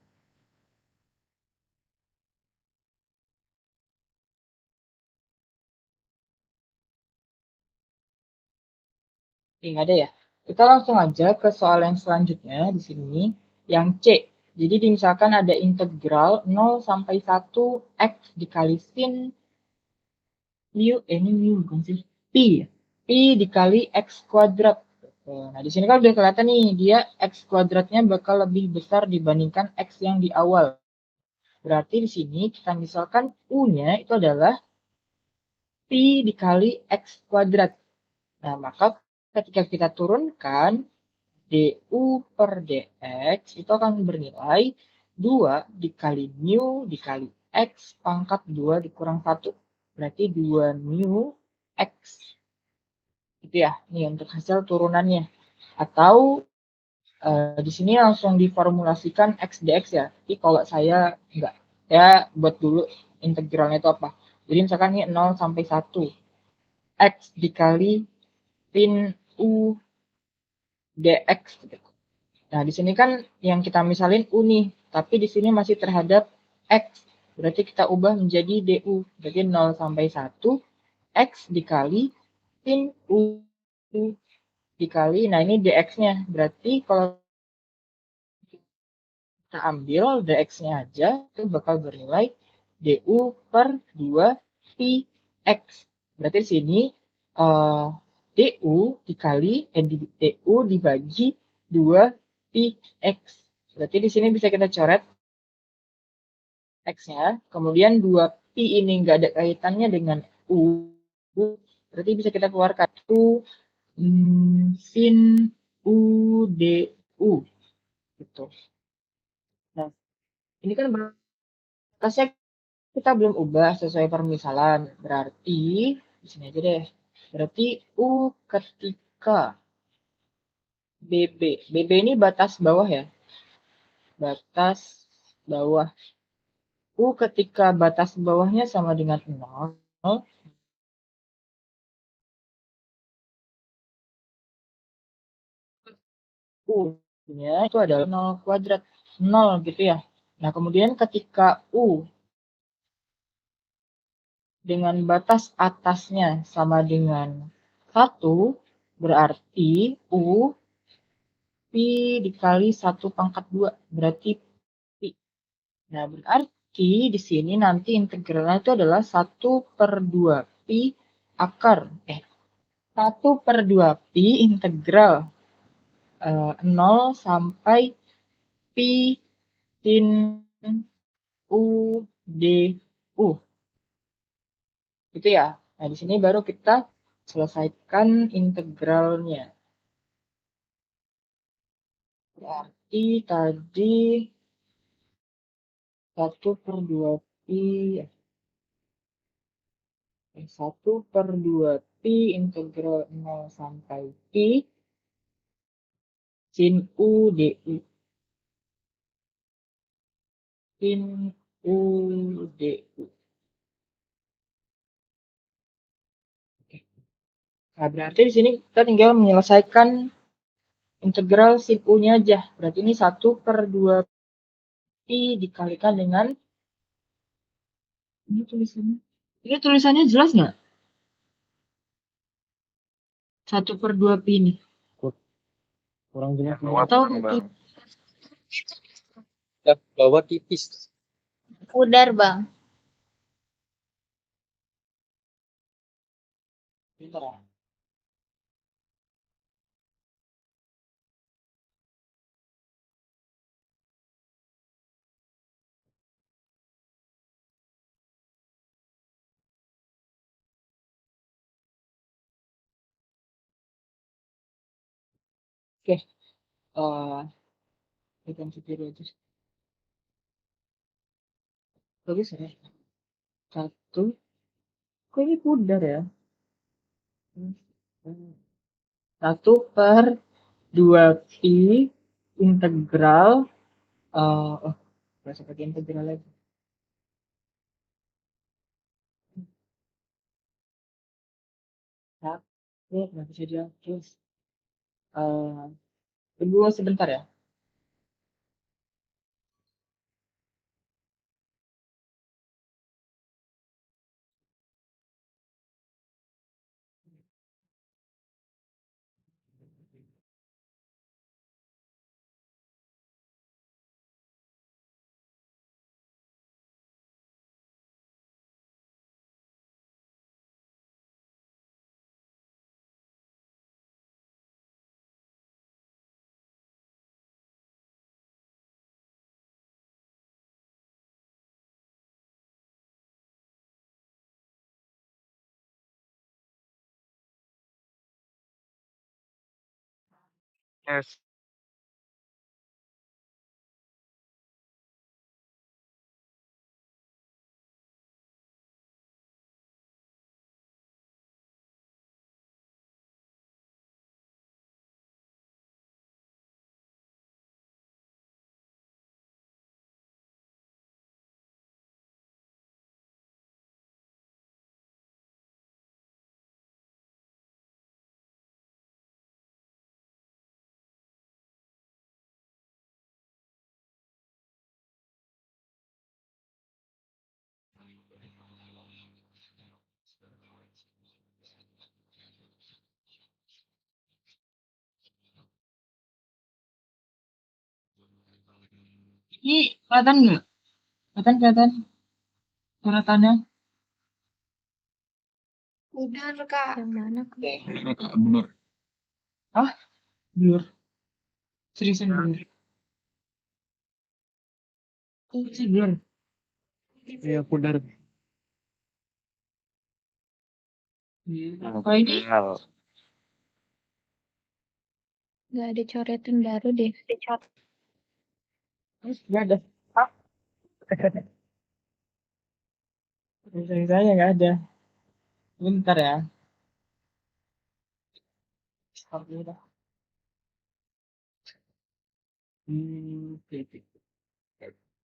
Nggak ada ya. Kita langsung aja ke soal yang selanjutnya di sini, yang C. Jadi misalkan ada integral 0 sampai 1 x dikali sin mu, ini mu bukan sih, pi ya. Pi dikali x kuadrat. Nah, di sini kan udah kelihatan nih, dia x kuadratnya bakal lebih besar dibandingkan x yang di awal. Berarti di sini kita misalkan u-nya itu adalah pi dikali x kuadrat. Nah, maka ketika kita turunkan du per dx itu akan bernilai 2 dikali mu dikali x pangkat 2 dikurang 1. Berarti 2 mu x. Itu ya, nih untuk hasil turunannya. Atau di sini langsung diformulasikan x dx ya. Tapi kalau saya enggak, saya buat dulu integralnya itu apa. Jadi misalkan ini 0 sampai 1. X dikali sin u dx. Nah, di sini kan yang kita misalin U nih, tapi di sini masih terhadap X. Berarti kita ubah menjadi DU. Berarti 0 sampai 1, X dikali sin U dikali, nah ini DX-nya. Berarti kalau kita ambil DX-nya aja, itu bakal bernilai DU per 2 pi X. Berarti di sini DU dikali, DU dibagi 2 pi X. Berarti di sini bisa kita coret X-nya. Kemudian 2 pi ini nggak ada kaitannya dengan U. Berarti bisa kita keluarkan U sin U DU. Gitu. Nah, ini kan batasnya Kita belum ubah sesuai permisalan. Berarti, di sini aja deh. Berarti U ketika BB. BB ini batas bawah ya. Batas bawah. U ketika batas bawahnya sama dengan 0. U-nya itu adalah 0 kuadrat. 0 gitu ya. Nah, kemudian ketika U dengan batas atasnya sama dengan 1, berarti U Pi dikali 1 pangkat 2. Berarti Pi. Nah, berarti di sini nanti integralnya itu adalah 1 per 2 Pi akar. 1 per 2 Pi integral 0 sampai Pi sin U du. Gitu ya. Nah, di sini baru kita selesaikan integralnya. Berarti tadi 1 per 2 Pi 1 per 2 Pi integral 0 sampai Pi sin U du. Sin U du. Nah, berarti di sini kita tinggal menyelesaikan integral sin U-nya aja. Berarti ini 1 per 2 Pi dikalikan dengan ini tulisannya. Ini tulisannya jelas nggak? 1 per 2 Pi ini. Kurang jelas. Atau Bawah tipis. Pudar, Bang. bentar ya. Oke. Kita setir aja. Bagus ya. 1. Kok ini pudar ya? 1 per 2 Pi integral nggak pakai integral lagi. Nggak bisa dihapus. Tunggu sebentar ya. Yes. Ini kelihatan nggak? Kelihatan coretannya? Pudar, Kak. Yang mana, Kak? Oke. Bener. Ah, blur. Seriusan blur. Sih blur. Iya, pudar. Kalau ini Nggak ada coretan baru deh. nggak ada. Ah, Sisanya nggak ada. Bentar ya. Stop dulu dah. Titik.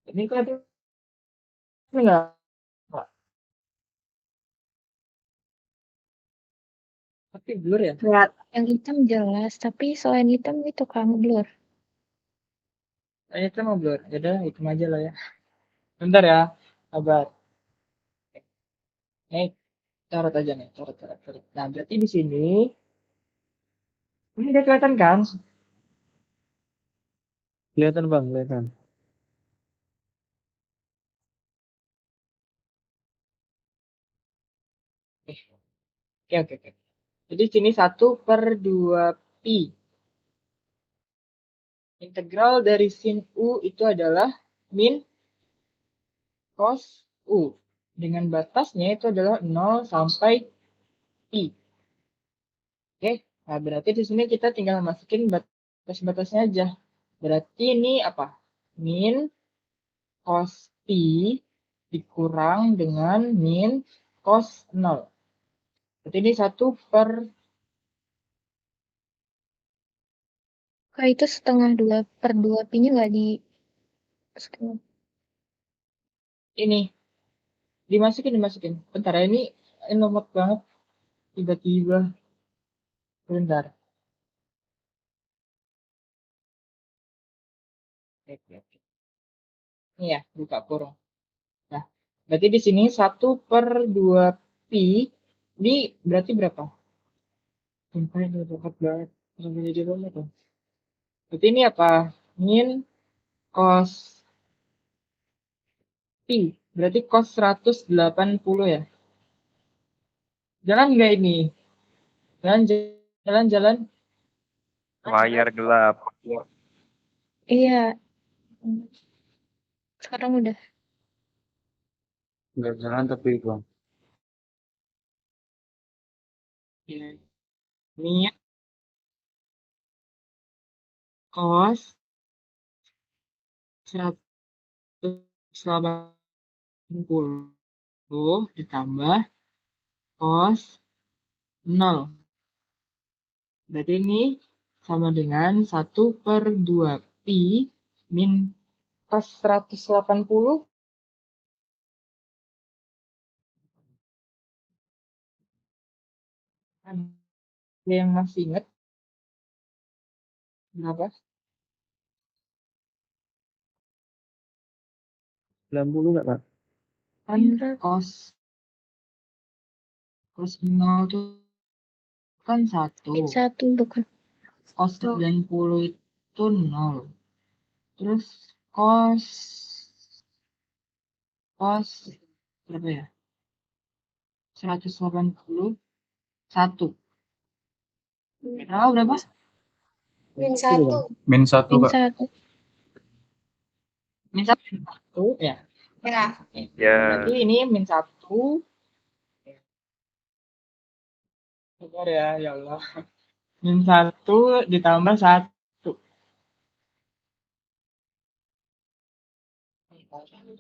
Ini kok ada ini nggak? Tapi blur ya? Lihat. Yang hitam jelas, tapi selain hitam itu kamu blur. Kayaknya itu mau blur. Jadi hitam aja lah ya. Bentar ya. Sabar. Nih, coret aja nih. Coret, coret, coret. Nah, berarti di sini ini udah kelihatan kan? Kelihatan bang, kelihatan. Oke, oke, oke. Jadi sini 1/2 pi. Integral dari sin U itu adalah min cos U. Dengan batasnya itu adalah 0 sampai pi. Oke, nah berarti di sini kita tinggal masukin batas-batasnya aja. Berarti ini apa? Min cos pi dikurang dengan min cos 0. Berarti ini 1/, Kalau itu setengah 2/2 pi-nya nggak di setengah. ini dimasukin. Bentar ya, ini lemot banget. Tiba-tiba. Bentar. Oke, oke. Ini ya, buka kurung. Nah, berarti di sini 1/2 pi. Ini berarti berapa? Sumpah ini dekat banget. Sampai jadi rumah tuh. Berarti ini apa? Min cos pi. Berarti cos 180 ya. Jalan nggak ini? Jalan, jalan, jalan. Layar gelap. Iya, sekarang udah. Nggak jalan tapi bang. Min cos 180 ditambah cos 0. Berarti ini sama dengan 1/2 pi min cos 180. Ada yang masih ingat berapa? 90 nggak pak? Kan cos 0 itu kan 1. Min 1 bukan. Cos 90 itu 0. Terus cos cos berapa ya? 181. Tahu berapa? Min Itu, Bang. 1. Min 1 Min kak. 1. Min 1 ya. Ya. Ya. Berarti ini min 1. Bentar ya, ya Allah. Min 1 ditambah 1.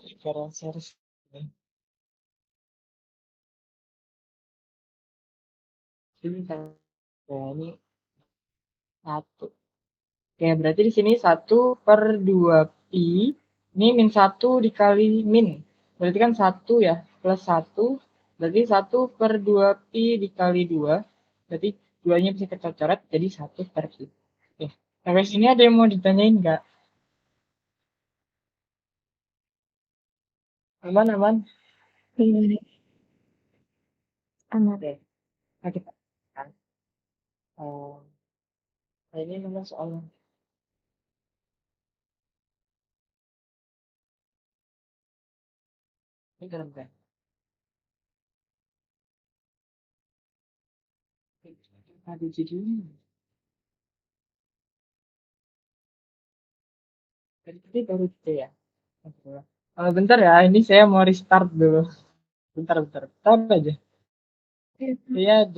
Sekarang series. Ini ya, ini 1. Oke, berarti di sini 1/2 pi. Ini min 1 dikali min. Berarti kan 1 ya, plus 1. Berarti 1/2 pi dikali 2. Berarti duanya bisa kita coret jadi 1/pi. Oke, sampai sini ada yang mau ditanyain nggak? Aman, aman? Gimana? Amat. Oke, nah kita kan. Ini memang soal ini dalam kan. Ada judulnya. Tadi baru itu ya. Bentar ya, ini saya mau restart dulu. Bentar, bentar. Bentar aja. Iya,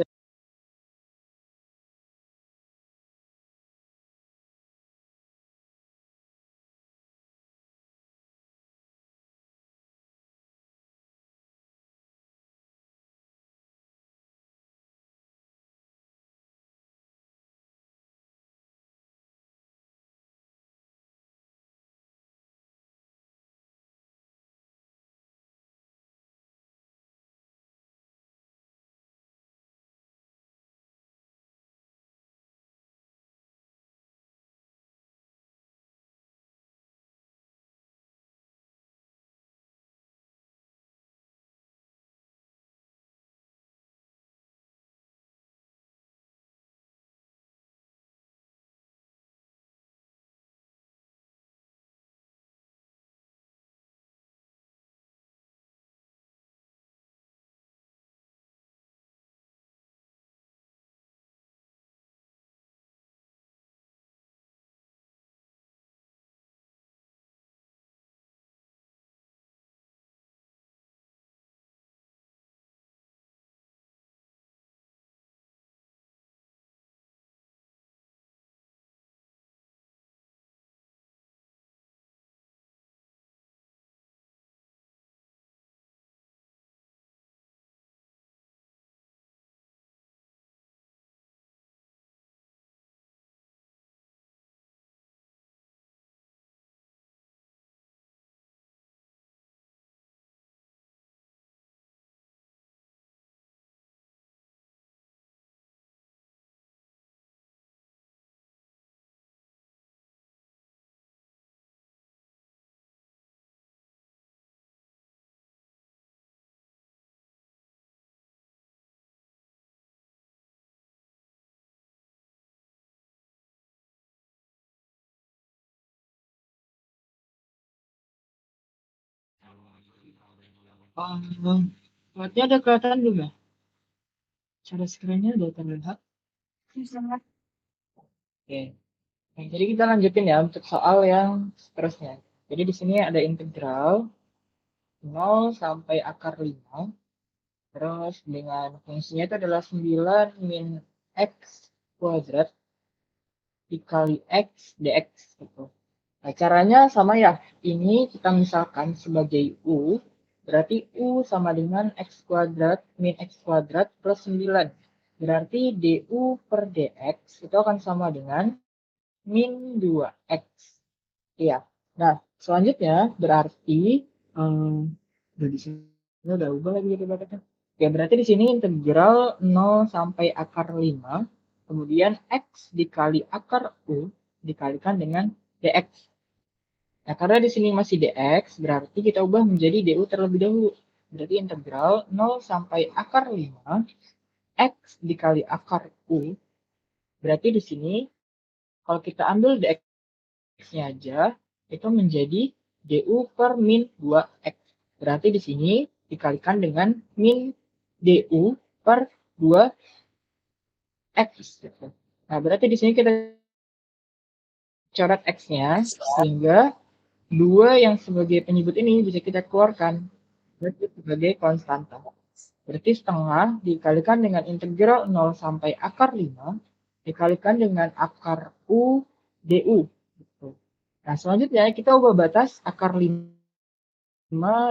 Berarti ada kelihatan belum ya? Cara screen-nya udah terlihat. Oke. Nah, jadi kita lanjutin ya untuk soal yang seterusnya. Jadi di sini ada integral 0 sampai akar 5. Terus dengan fungsinya itu adalah 9 min x kuadrat dikali x dx gitu. Nah, caranya sama ya. Ini kita misalkan sebagai u, berarti u sama dengan x kuadrat min x kuadrat plus 9. Berarti du per dx itu akan sama dengan min 2x. Iya. Nah, selanjutnya berarti udah di sini udah ubah lagi gitu bracketnya. Oke, berarti di sini integral 0 sampai akar 5, kemudian x dikali akar u dikalikan dengan dx. Nah, karena di sini masih dx, berarti kita ubah menjadi du terlebih dahulu. Berarti integral 0 sampai akar 5 x dikali akar u. Berarti di sini kalau kita ambil dx-nya aja, itu menjadi du per min 2x. Berarti di sini dikalikan dengan min du per 2x. Nah, berarti di sini kita coret x-nya, sehingga 2 yang sebagai penyebut ini bisa kita keluarkan sebagai konstanta. Berarti setengah dikalikan dengan integral 0 sampai akar 5 dikalikan dengan akar u du. Nah, selanjutnya kita ubah batas akar 5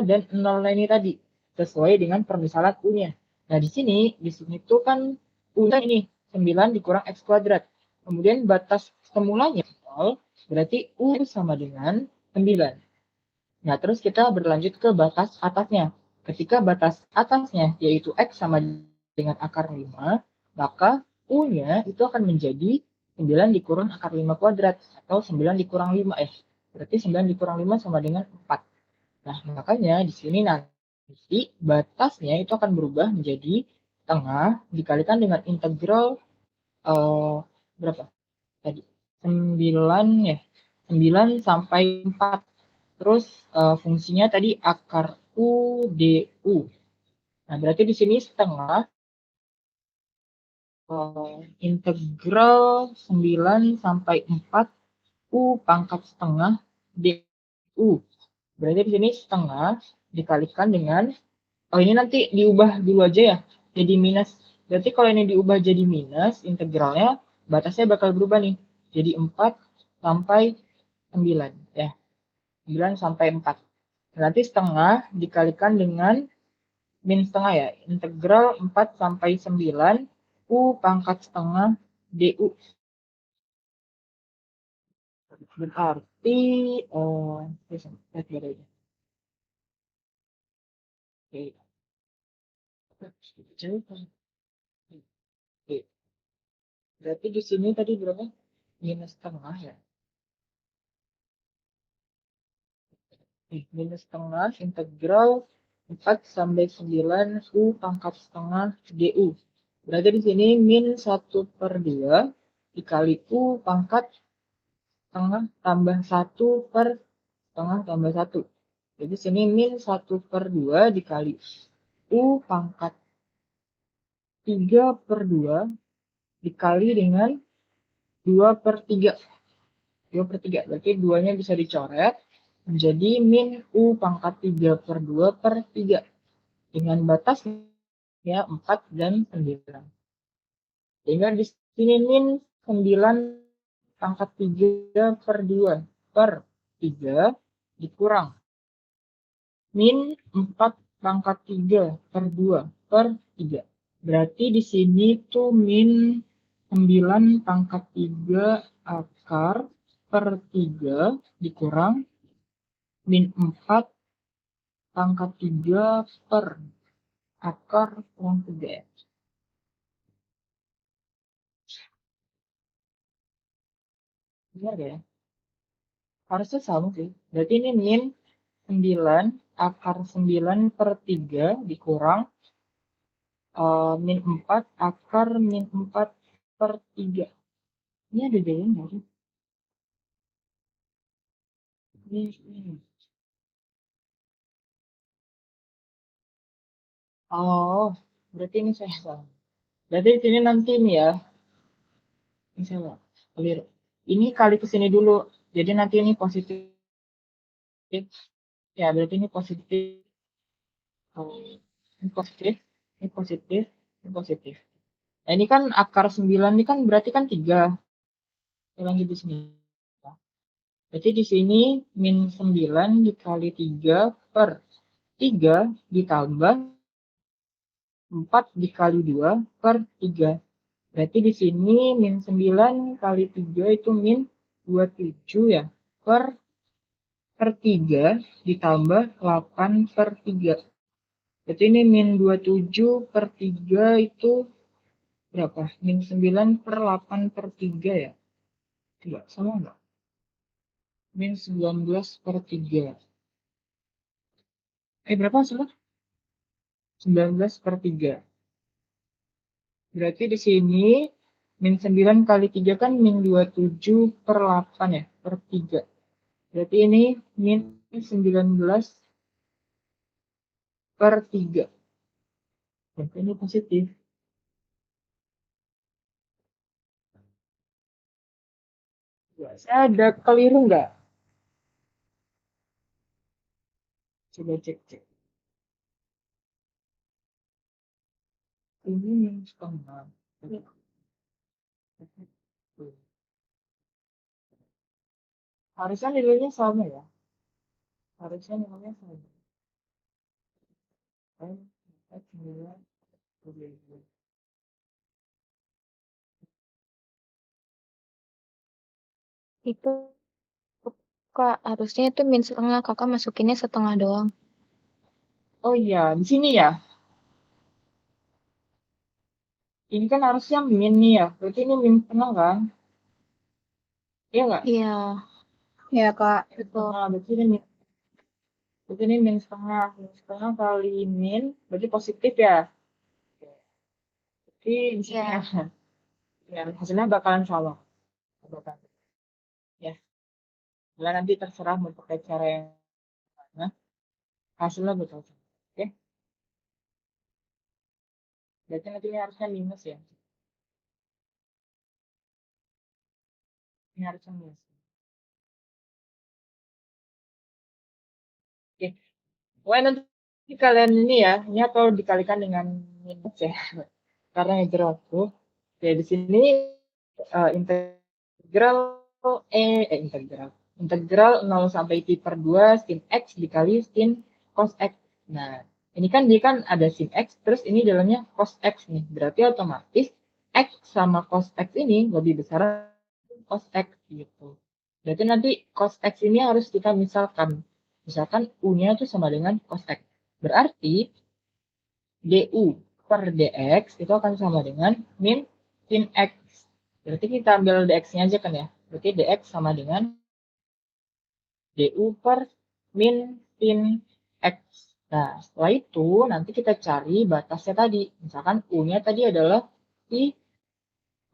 dan 0 ini tadi sesuai dengan permisalan u-nya. Nah, di sini tuh kan u-nya ini 9 dikurang x kuadrat. Kemudian batas semulanya 0, berarti u sama dengan 9. Nah, terus kita berlanjut ke batas atasnya. Ketika batas atasnya yaitu x sama dengan akar 5, maka u-nya itu akan menjadi 9 dikurang akar 5 kuadrat atau 9 dikurang 5 berarti 9 dikurang 5 sama dengan 4. Nah, makanya di sini nanti batasnya itu akan berubah menjadi tengah dikalikan dengan integral berapa? Tadi 9 ya. 9 sampai 4. Terus fungsinya tadi akar u du. Nah, berarti di sini setengah integral 9 sampai 4 u pangkat setengah du. Berarti di sini setengah dikalikan dengan, ini nanti diubah dulu aja ya, jadi minus. Berarti kalau ini diubah jadi minus, integralnya batasnya bakal berubah nih. Jadi 4 sampai 9 ya. 9 sampai 4. Berarti setengah dikalikan dengan min setengah ya. Integral 4 sampai 9 u pangkat setengah du. Berarti Oke. Berarti di sini tadi berapa? Minus setengah ya. Minus setengah integral 4 sampai 9 u pangkat setengah du. Berarti di sini min 1/2 dikali u pangkat setengah tambah 1 per setengah tambah 1. Jadi sini min 1/2 dikali u pangkat 3/2 dikali dengan 2/3. 2/3. Berarti 2-nya bisa dicoret menjadi min u pangkat 3/2/3. Dengan batasnya 4 dan 9. Sehingga di sini min 9 pangkat 3/2/3 dikurang min 4 pangkat 3/2/3. Berarti di sini tuh min 9 pangkat 3 akar per 3 dikurang min 4 pangkat 3 per akar kurang 3. Benar ya? Harusnya sama sih. Berarti ini min 9 akar 9/3 dikurang min 4 akar min 4/3. Ini ada bedanya nggak sih? Ini. Oh, berarti ini saya salah. Berarti di sini nanti nih ya, ini saya keliru. Ini kali ke sini dulu. Jadi nanti ini positif. Ya, berarti ini positif. Ini positif, ini positif, ini positif. Nah, ini kan akar 9 ini kan berarti kan 3. Ulangi di sini. Berarti di sini min 9 dikali 3 per 3 ditambah 4 dikali 2 per 3. Berarti di sini min 9 kali 3 itu min 27 ya. Per 3 ditambah 8 per 3. Berarti ini min 27 per 3 itu berapa? Min 9 per 8 per 3 ya? Tidak, sama enggak? Min 19 per 3. Berapa salah? 19 per 3. Berarti di sini min 9 kali 3 kan min 27 per 8 ya, per 3. Berarti ini min 19 per 3. Berarti ini positif. Saya ada keliru nggak? Coba cek. Ini min setengah. Harusnya nilainya sama ya. Harusnya nilainya sama. Itu Kak, harusnya itu min setengah, Kakak masukinnya setengah doang. Oh iya, di sini ya. Ini kan harusnya min nih ya. Berarti ini min setengah kan? Iya nggak? Iya. Ya, Kak. Betul. Setengah. Berarti ini min setengah. Min setengah kali min. Berarti positif ya. Jadi di sini Iya. ya, hasilnya bakalan sama. Ya. Nah, nanti terserah mau pakai cara yang mana. Hasilnya betul. Oke. Berarti nanti ini harusnya minus ya. Ini harusnya minus. Oke. Wah, nanti kalian ini ya, ini atau dikalikan dengan minus ya. Karena integral waktu. Ya, di sini integral integral. Integral 0 sampai pi per 2 sin x dikali sin cos x. Nah, ini kan dia kan ada sin x, terus ini dalamnya cos x nih. Berarti otomatis x sama cos x ini lebih besar cos x gitu. Berarti nanti cos x ini harus kita misalkan. Misalkan u-nya itu sama dengan cos x. Berarti du per dx itu akan sama dengan min sin x. Berarti kita ambil dx-nya aja kan ya. Berarti dx sama dengan du per min sin x. Nah, setelah itu nanti kita cari batasnya tadi. Misalkan u-nya tadi adalah i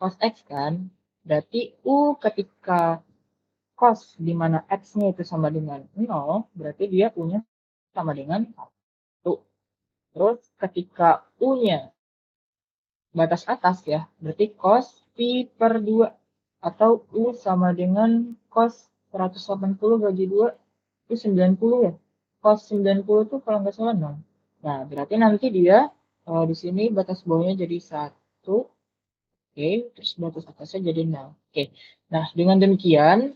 cos x kan. Berarti u ketika cos di mana x-nya itu sama dengan 0, berarti dia u-nya sama dengan 1. Terus ketika u-nya batas atas ya, berarti cos pi per 2 atau u sama dengan cos 180 bagi 2 itu 90 ya. Cos 90 itu kalau nggak salah 0. Nah, berarti nanti dia di sini batas bawahnya jadi 1. Oke, terus batas atasnya jadi 0. Oke. Nah, dengan demikian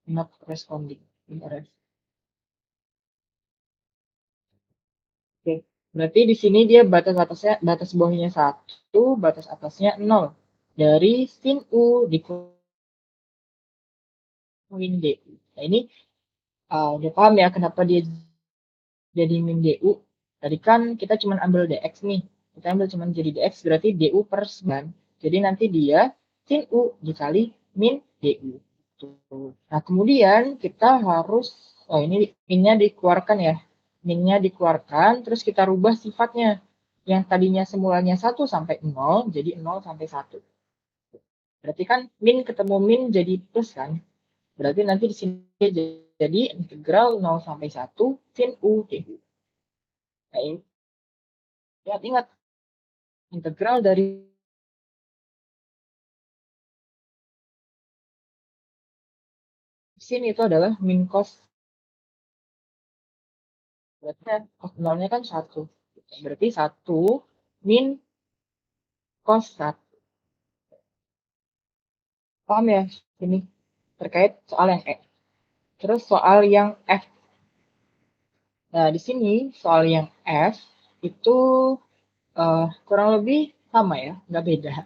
not responding. Bentar ya. Oke, berarti di sini dia batas bawahnya 1, batas atasnya 0. Dari sin U dikurangi DU. Nah, ini udah paham ya kenapa dia jadi min DU. Tadi kan kita cuma ambil DX nih. Kita ambil cuma jadi DX berarti DU per 9. Jadi nanti dia sin U dikali min DU. Nah, kemudian kita harus, ini minnya dikeluarkan ya. Minnya dikeluarkan, terus kita rubah sifatnya. Yang tadinya semulanya 1 sampai 0, jadi 0 sampai 1. Berarti kan min ketemu min jadi plus kan. Berarti nanti di sini jadi integral 0 sampai 1 sin U dU. Nah, ingat integral dari sini itu adalah min cos. Berarti cos nolnya kan 1. Berarti 1 min cos 1. Paham ya? Ini terkait soal yang E. Terus soal yang F. Nah, di sini soal yang F itu kurang lebih sama ya, nggak beda.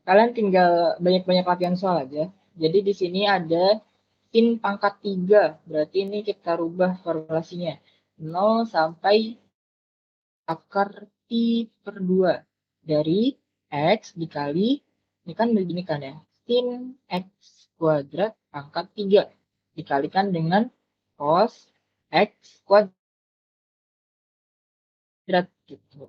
Kalian tinggal banyak-banyak latihan soal aja. Jadi di sini ada sin pangkat 3. Berarti ini kita rubah formulasinya. 0 sampai akar pi per 2. Dari X dikali, ini kan begini kan ya, sin X kuadrat pangkat 3. Dikalikan dengan cos X kuadrat gitu.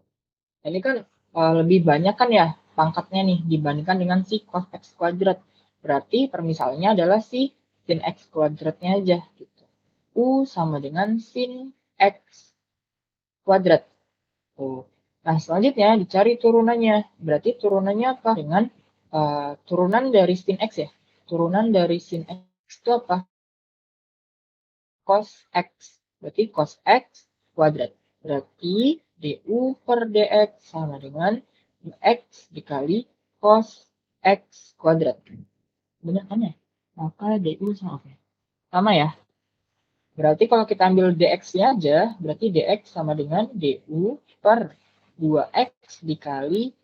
Ini kan lebih banyak kan ya pangkatnya nih dibandingkan dengan si cos X kuadrat. Berarti permisalannya adalah si sin X kuadratnya aja gitu. U sama dengan sin X kuadrat. Nah, selanjutnya dicari turunannya. Berarti turunannya apa? Dengan turunan dari sin X ya. Turunan dari sin X itu apa? Cos X. Berarti cos X kuadrat. Berarti du per dx sama dengan x dikali cos X kuadrat. Benar kan ya? Maka du sama ya. Berarti kalau kita ambil dx-nya aja, berarti dx sama dengan du per 2x dikali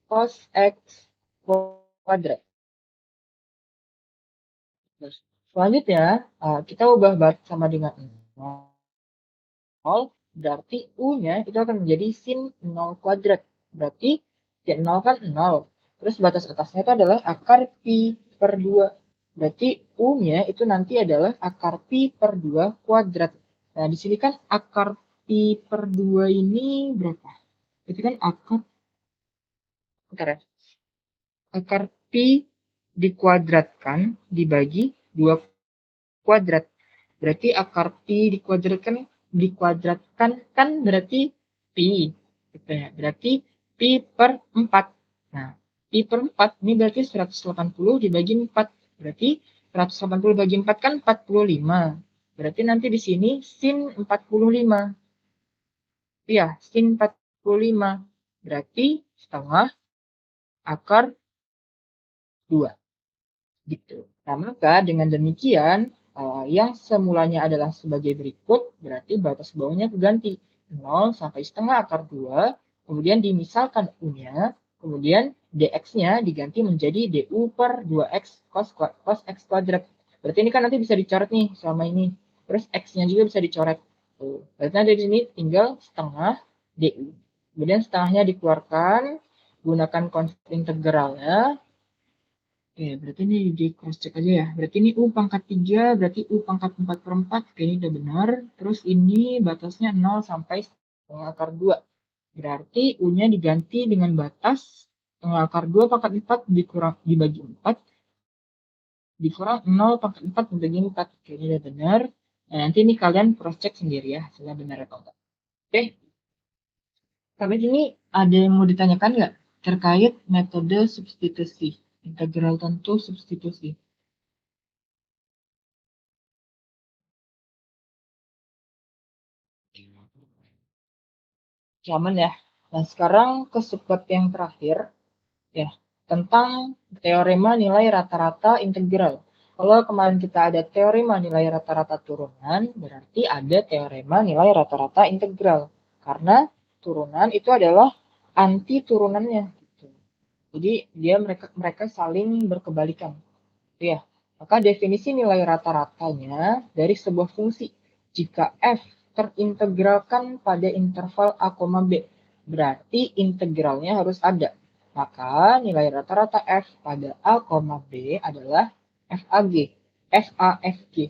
cos X kuadrat. Selanjutnya, kita ubah sama dengan 0, berarti U-nya itu akan menjadi sin 0 kuadrat. Berarti sin 0 kan 0. Terus batas atasnya itu adalah akar pi per 2. Berarti U-nya itu nanti adalah akar pi per 2 kuadrat. Nah, di sini kan akar pi per 2 ini berapa? Itu kan akar pi dikuadratkan dibagi 2 kuadrat. Berarti akar pi dikuadratkan kan berarti pi. Gitu ya. Berarti pi per 4. Nah, pi per 4 ini berarti 180 dibagi 4. Berarti 180 bagi 4 kan 45. Berarti nanti di sini sin 45. Iya, sin 45. Berarti setengah akar 2. Gitu. Nah, maka dengan demikian yang semulanya adalah sebagai berikut, berarti batas bawahnya keganti 0 sampai setengah akar 2, kemudian dimisalkan U-nya, kemudian dx-nya diganti menjadi du per 2x cos X kuadrat. Berarti ini kan nanti bisa dicoret nih selama ini. Terus x-nya juga bisa dicoret. Berarti dari sini tinggal setengah du. Kemudian setengahnya dikeluarkan, gunakan konsep integralnya. Oke, berarti ini di cross check aja ya. Berarti ini U pangkat 3, berarti U pangkat 4 per 4. Oke, ini udah benar. Terus ini batasnya 0 sampai setengah akar 2. Berarti U-nya diganti dengan batas setengah akar 2 pangkat 4 dibagi 4. Dikurang 0 pangkat 4 dibagi 4. Oke, ini udah benar. Nah, nanti ini kalian cross check sendiri ya. Hasilnya benar atau enggak. Oke. Sampai sini ada yang mau ditanyakan nggak? Terkait metode substitusi. Integral tentu substitusi. Zaman ya. Nah, sekarang ke subpart yang terakhir ya, tentang teorema nilai rata-rata integral. Kalau kemarin kita ada teorema nilai rata-rata turunan, berarti ada teorema nilai rata-rata integral. Karena turunan itu adalah anti turunannya. Jadi mereka saling berkebalikan. Ya, maka definisi nilai rata-ratanya dari sebuah fungsi. Jika f terintegralkan pada interval a, b, berarti integralnya harus ada. Maka nilai rata-rata f pada a, b adalah FAG. FAFG.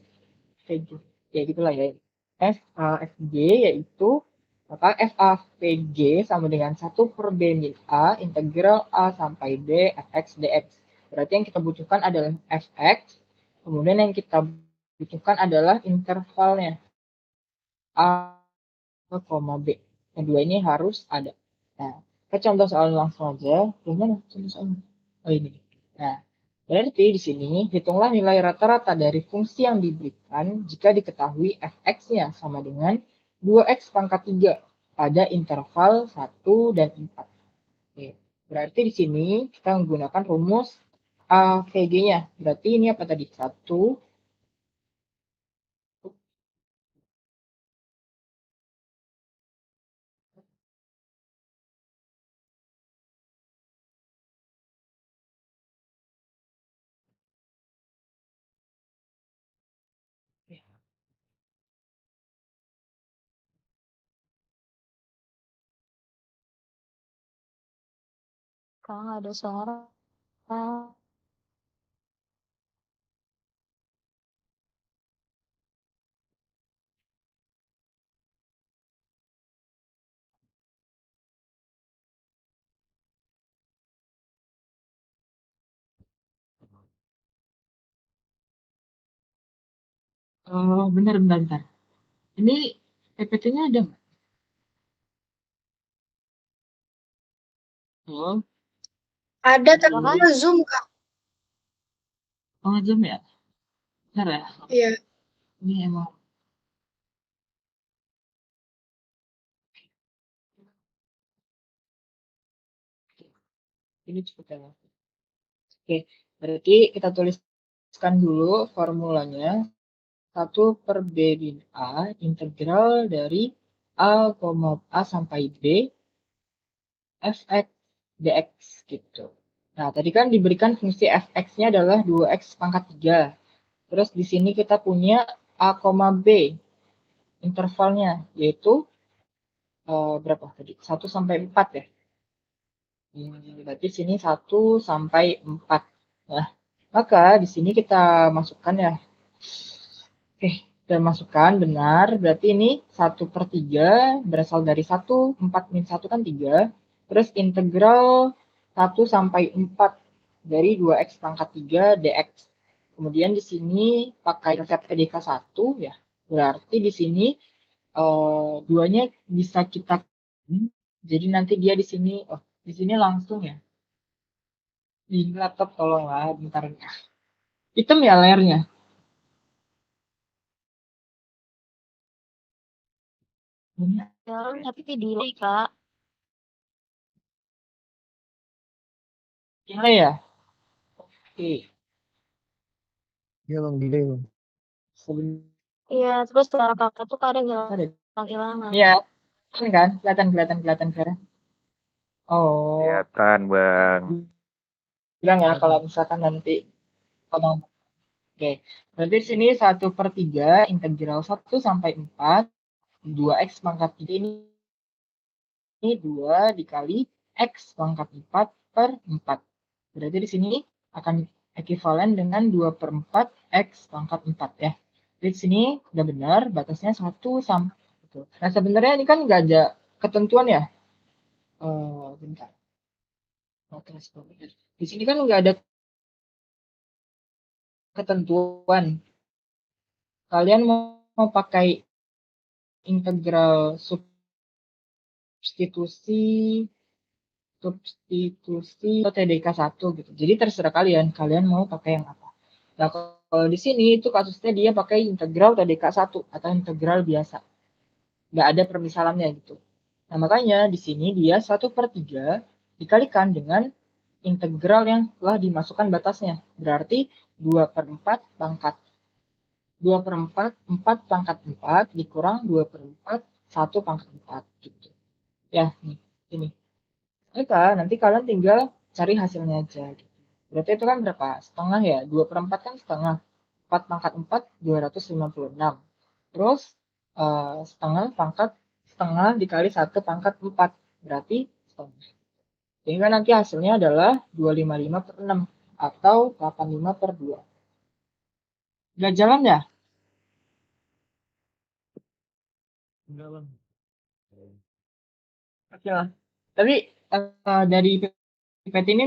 Ya gitulah ya. FAFG yaitu maka FAVG sama dengan 1 per B min A integral A sampai B fx dx. Berarti yang kita butuhkan adalah fx, kemudian yang kita butuhkan adalah intervalnya A, B. Kedua ini harus ada. Nah, kita contoh soal langsung aja. Gimana contoh soalnya? Oh ini. Nah, berarti di sini hitunglah nilai rata-rata dari fungsi yang diberikan jika diketahui fx-nya sama dengan 2x pangkat 3 pada interval 1 dan 4. Oke. Berarti di sini kita menggunakan rumus AVG-nya. Berarti ini apa tadi? 1. Kak, nggak ada suara. Kak. Oh, benar, bentar, bentar. Ini PPT-nya ada nggak? Oh, Ada tapi Apa? nge-zoom, Kak. oh jam ya? Bentar ya. Iya. Ini emang. Ini cukup ya. Oke, berarti kita tuliskan dulu formulanya. 1 per B din A integral dari A sampai B fx dx gitu. Nah, tadi kan diberikan fungsi fx-nya adalah 2x pangkat 3. Terus di sini kita punya A, B intervalnya, yaitu berapa tadi? 1 sampai 4 ya. Berarti sini 1 sampai 4. Nah, maka di sini kita masukkan ya. Oke, kita masukkan benar. Berarti ini 1/3 berasal dari 1, 4 min 1 kan 3. Terus integral 1 sampai 4 dari 2x pangkat 3 dx. Kemudian di sini pakai resep PDK 1 ya. Berarti di sini duanya bisa kita, jadi nanti dia di sini, oh di sini langsung ya. Di laptop tolonglah bentar. Hitam ya layarnya. Ini Jalan tapi di delay, Kak. delay ya. Oke, Iya bang, delay bang. sebentar Iya, terus suara kakak tuh kadang ya. hilang-hilangan. Iya, kan kelihatan kan. Oh, Kelihatan, Bang. bilang ya kalau misalkan nanti potong. Oke, berarti di sini 1/3 integral 1 sampai 4 2x pangkat 3 ini 2 dikali x pangkat 4 per 4. Berarti di sini akan ekuivalen dengan 2/4 x pangkat 4 ya. Jadi di sini udah benar batasnya 1 sampai itu. Nah, sebenarnya ini kan nggak ada ketentuan ya. Bentar. Di sini kan nggak ada ketentuan. Kalian mau pakai integral substitusi atau TDK 1 gitu. Jadi terserah kalian mau pakai yang apa. Nah, kalau di sini itu kasusnya dia pakai integral TDK 1 atau integral biasa. Nggak ada permisalannya gitu. Nah, makanya di sini dia 1/3 dikalikan dengan integral yang telah dimasukkan batasnya. Berarti 2/4 pangkat 2/4 4 pangkat 4 dikurang 2/4 1 pangkat 4 gitu. Ya, nih, ini. Maka nanti kalian tinggal cari hasilnya aja gitu. Berarti itu kan berapa? Setengah ya? 2/4 kan setengah. 4 pangkat 4, 256. Terus setengah dikali 1 pangkat 4. Berarti setengah. Sehingga nanti hasilnya adalah 255/6 atau 85/2. Nggak jalan ya? Enggak bang. Oke lah. Tapi dari PPT ini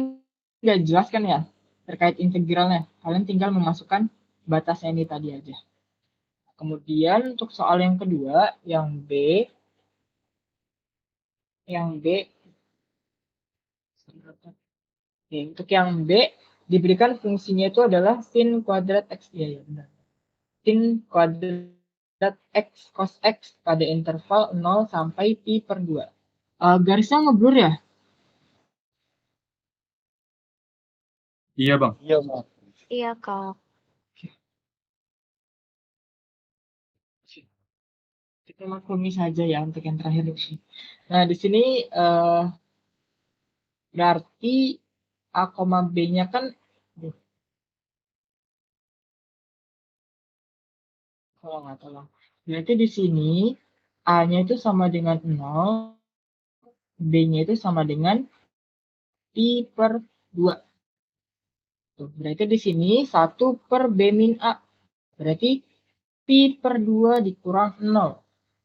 udah jelas kan ya terkait integralnya. Kalian tinggal memasukkan batasnya ini tadi aja. Kemudian untuk soal yang kedua, yang B, Yang B. Oke, untuk yang B diberikan fungsinya itu adalah sin kuadrat X. Ya, ya benar. Sin kuadrat X cos X pada interval 0 sampai pi per 2. Garisnya ngeblur ya? Iya, Bang. Iya, Bang. Iya, Kak. Kita maklumi saja ya untuk yang terakhir ini. Nah, di sini berarti A, B-nya kan tolong. Berarti di sini A-nya itu sama dengan 0, B-nya itu sama dengan pi per 2. Tuh, berarti di sini 1 per B min A. Berarti pi per 2 dikurang 0.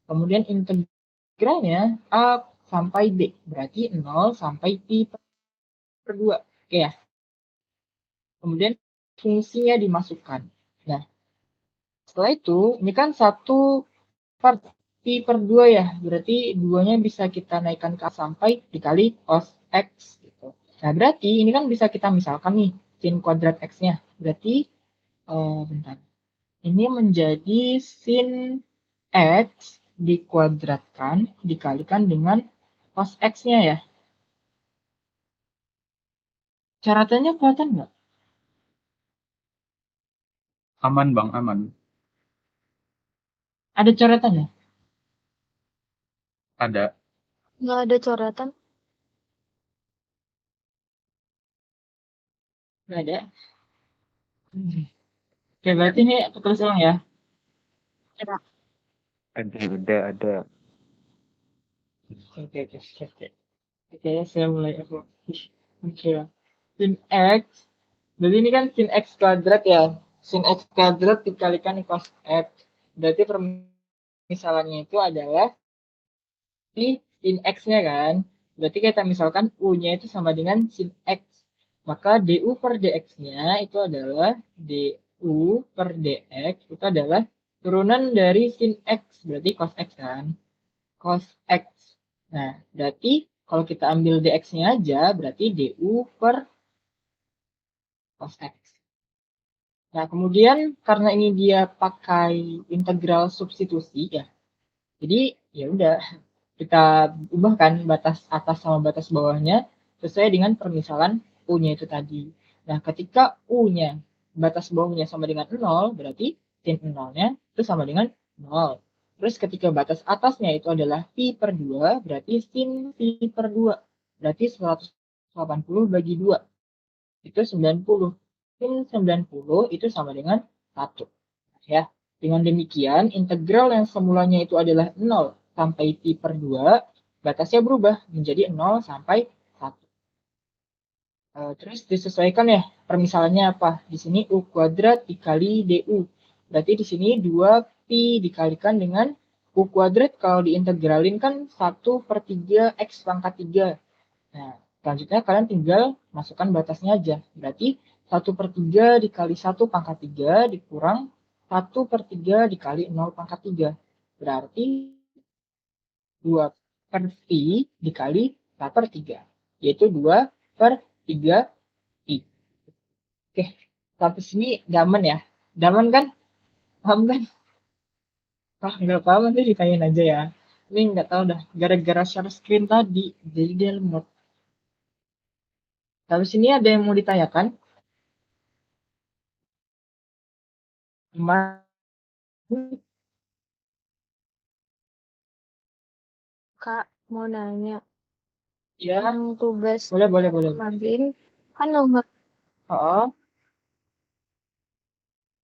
Kemudian integralnya A sampai B. Berarti 0 sampai pi per 2. Oke ya. Kemudian fungsinya dimasukkan. Nah, setelah itu, ini kan 1 per pi per 2 ya. Berarti 2-nya bisa kita naikkan ke A sampai dikali cos X. Gitu. Nah, berarti ini kan bisa kita misalkan nih, sin kuadrat X-nya. Berarti, bentar. Ini menjadi sin X dikuadratkan dikalikan dengan cos X-nya ya. Caratannya kelihatan nggak? Aman, Bang, aman. Ada coretannya? Ada. Nggak ada coretan. Nggak ada. Oke, berarti ini aku tulis ulang ya. Ada. Oke. Oke, saya mulai aku. Oke. Sin X. Jadi ini kan sin X kuadrat ya. Sin X kuadrat dikalikan cos X. Berarti permisalannya itu adalah si sin X-nya kan. Berarti kita misalkan U-nya itu sama dengan sin X. Maka DU per DX-nya itu adalah DU per DX itu adalah turunan dari sin X. Berarti cos X kan. Cos X. Nah, berarti kalau kita ambil DX-nya aja, berarti DU per cos X. Nah, kemudian karena ini dia pakai integral substitusi ya. Jadi ya udah kita ubahkan batas atas sama batas bawahnya sesuai dengan permisalan U-nya itu tadi. Nah, ketika U-nya batas bawahnya sama dengan 0, berarti sin 0-nya itu sama dengan 0. Terus ketika batas atasnya itu adalah pi per 2, berarti sin pi per 2. Berarti 180 bagi 2. Itu 90. Sin 90 itu sama dengan 1. Ya. Dengan demikian, integral yang semulanya itu adalah 0 sampai pi per 2, batasnya berubah menjadi 0 sampai 1. Terus disesuaikan ya, permisalannya apa? Di sini U kuadrat dikali DU. Berarti di sini 2 pi dikalikan dengan U kuadrat kalau diintegralin kan 1 per 3 X pangkat 3. Nah, selanjutnya kalian tinggal masukkan batasnya aja. Berarti 1 per 3 dikali 1 pangkat 3 dikurang 1 per 3 dikali 0 pangkat 3. Berarti 2 per pi dikali 4 per 3. Yaitu 2 per 3 pi. Oke, sampai sini daman ya. Daman kan? Paham kan? Ah, nggak paham nanti ditanyain aja ya. Ini nggak tahu dah. Gara-gara share screen tadi, jadi dia lemot. Habis ini ada yang mau ditanyakan? Mas, Kak, mau nanya. ya, Yang tugas boleh. kemarin kan nomor Oh,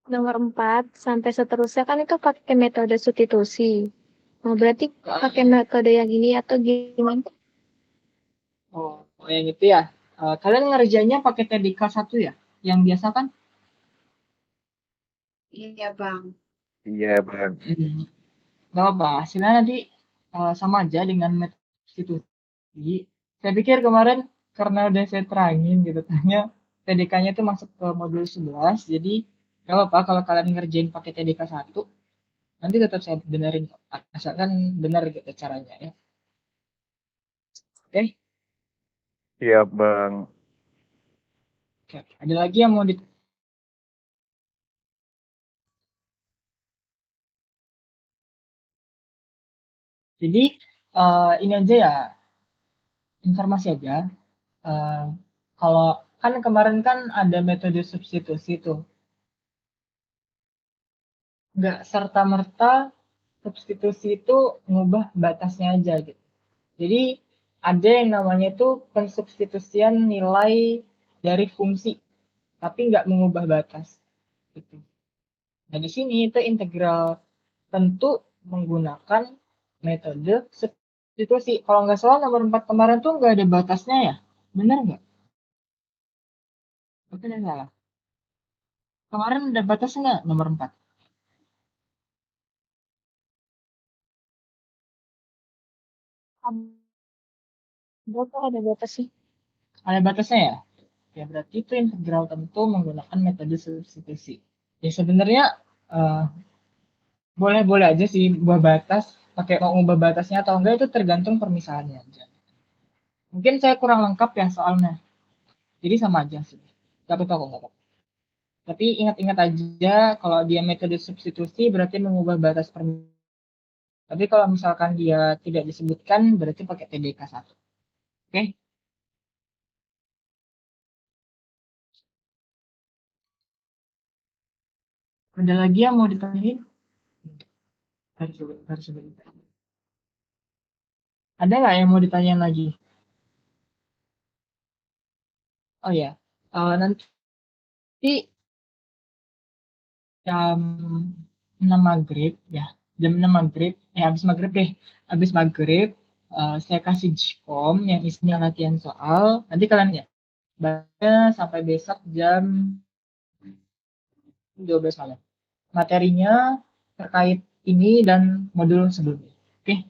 nomor 4 sampai seterusnya kan itu pakai metode substitusi. Nah, berarti pakai metode yang ini atau gimana? yang itu ya. Kalian ngerjainnya pakai TDK 1 ya? Yang biasa kan? Iya, Bang. Iya, Bang. Nggak apa, hasilnya nanti sama aja dengan metode substitusi. Saya pikir kemarin karena udah saya terangin gitu, tanya TDK-nya itu masuk ke modul 11, jadi nggak apa kalau kalian ngerjain pakai TDK 1, nanti tetap saya benerin kok. Asalkan benar gitu caranya ya. Oke? Siap, Bang. Oke. Ada lagi yang mau di Jadi ini aja ya, informasi aja. Eh, kalau kan kemarin kan ada metode substitusi tuh, nggak serta merta substitusi itu ngubah batasnya aja gitu. Jadi ada yang namanya itu pensubstitusian nilai dari fungsi, tapi nggak mengubah batas gitu. Nah di sini itu integral tentu menggunakan metode substitusi. Kalau nggak salah nomor 4 kemarin tuh nggak ada batasnya ya, benar nggak? Betul nggak salah? Kemarin ada batas nggak nomor 4? Berapa ada batas sih? Ada batasnya ya? Ya berarti itu integral tentu menggunakan metode substitusi. Ya sebenarnya eh, boleh-boleh aja sih buat batas, pakai mau ubah batasnya atau enggak itu tergantung permisalannya aja. Mungkin saya kurang lengkap ya soalnya. Jadi sama aja sih. Tapi tahu nggak apa. Tapi ingat-ingat aja kalau dia metode substitusi berarti mengubah batas permisalan. Tapi kalau misalkan dia tidak disebutkan berarti pakai TDK 1. Oke? Ada lagi yang mau ditanyain? Sebentar. Ada nggak yang mau ditanyain lagi? Oh ya, nanti jam 6 maghrib ya, jam 6 maghrib, habis maghrib deh, habis maghrib saya kasih Gcom yang isinya latihan soal, nanti kalian ya, baca sampai besok jam 12 malam. Materinya terkait ini dan modul sebelumnya. Oke,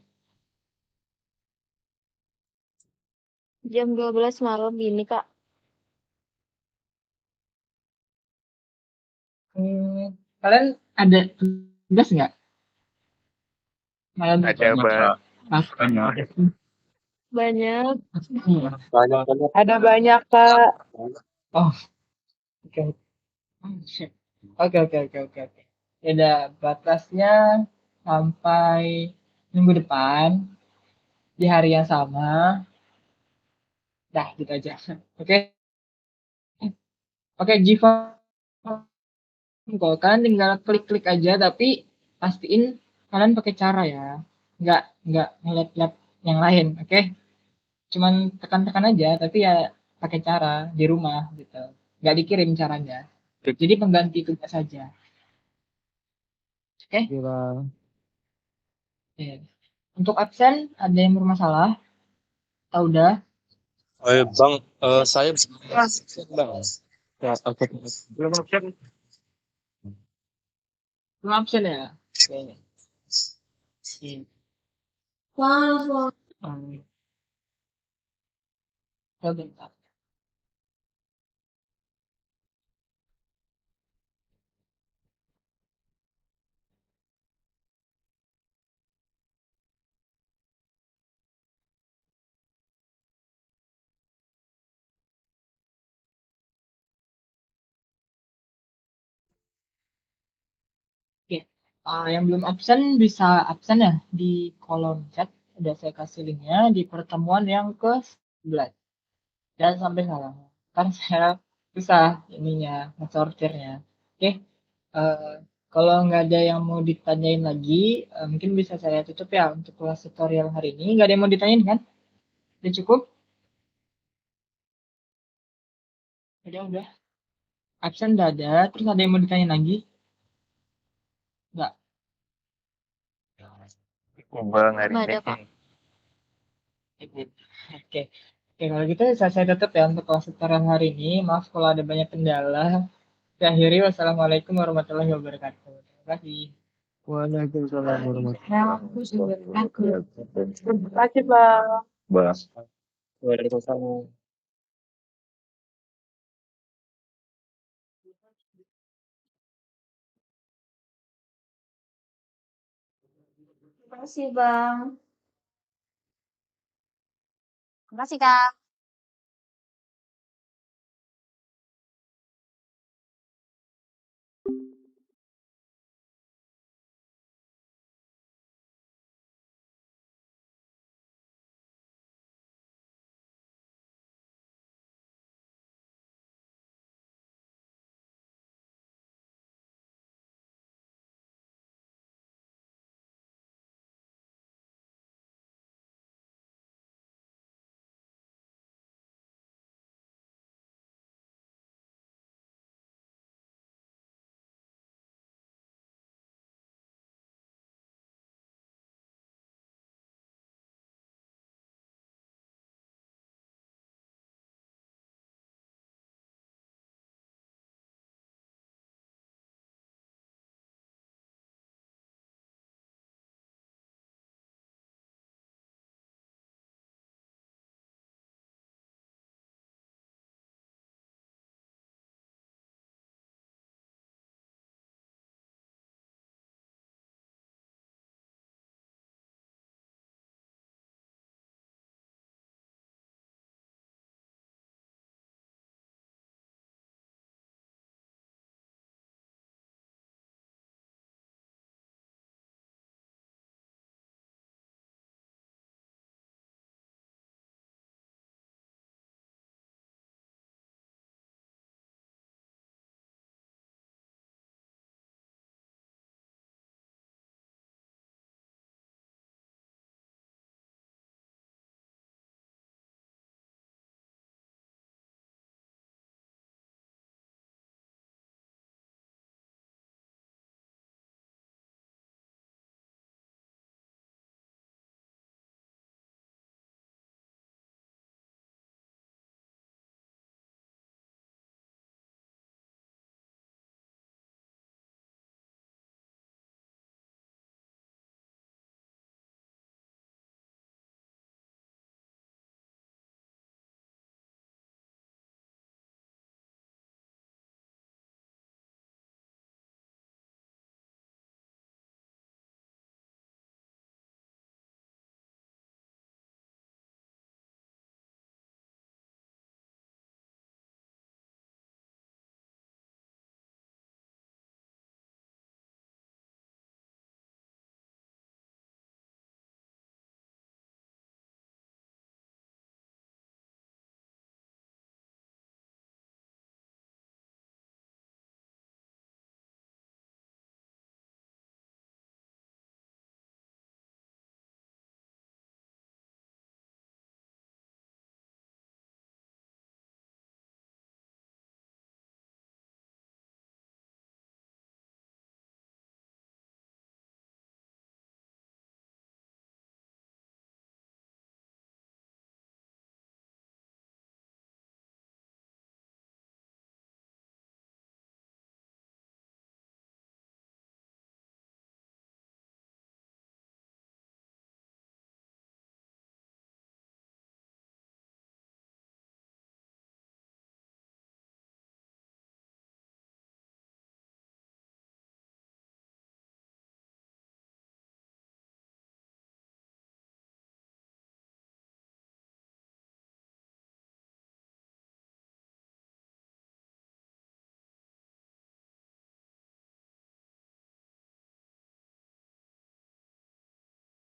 Jam 12 malam gini, Kak. kalian ada tugas nggak? Malam Ada, Banyak, Bang. Kak. Banyak. Banyak. Ada banyak, Kak. Oh, oke. Oke, oke, oke, oke, oke. Ya udah, batasnya sampai minggu depan di hari yang sama. Dah, gitu aja. Oke, oke, Jiva. Kalau kalian tinggal klik-klik aja, tapi pastiin kalian pakai cara ya. Nggak ngeliat-liat yang lain, oke? Cuman tekan-tekan aja, tapi ya pakai cara di rumah gitu. Nggak dikirim caranya. Jadi pengganti tugas saja. Oke? Kira Oke. Untuk absen, ada yang bermasalah? Atau udah? Bang, saya bang. Ya, oke. Belum absen. Belum absen ya? Oke. Hmm. Bentar. Oke. Yang belum absen bisa absen ya di kolom chat. Udah saya kasih linknya di pertemuan yang ke-11. Dan sampai salah. Kan saya susah ininya, ngesortirnya. Oke. eh, Kalau nggak ada yang mau ditanyain lagi, mungkin bisa saya tutup ya untuk kelas tutorial hari ini. Nggak ada yang mau ditanyain kan? Udah cukup? Udah. Absen udah ada. Terus ada yang mau ditanyain lagi? Nggak. Bang hari Nggak ini. ada, Kak. Oke. Oke, kalau gitu saya tutup ya untuk kelas tutorial hari ini. Maaf kalau ada banyak kendala. Saya akhiri. Wassalamualaikum warahmatullahi wabarakatuh. Terima kasih. Waalaikumsalam warahmatullahi wabarakatuh. Terima kasih, Bang. Bang. Waalaikumsalam. Terima kasih, Bang. Terima kasih, Kak.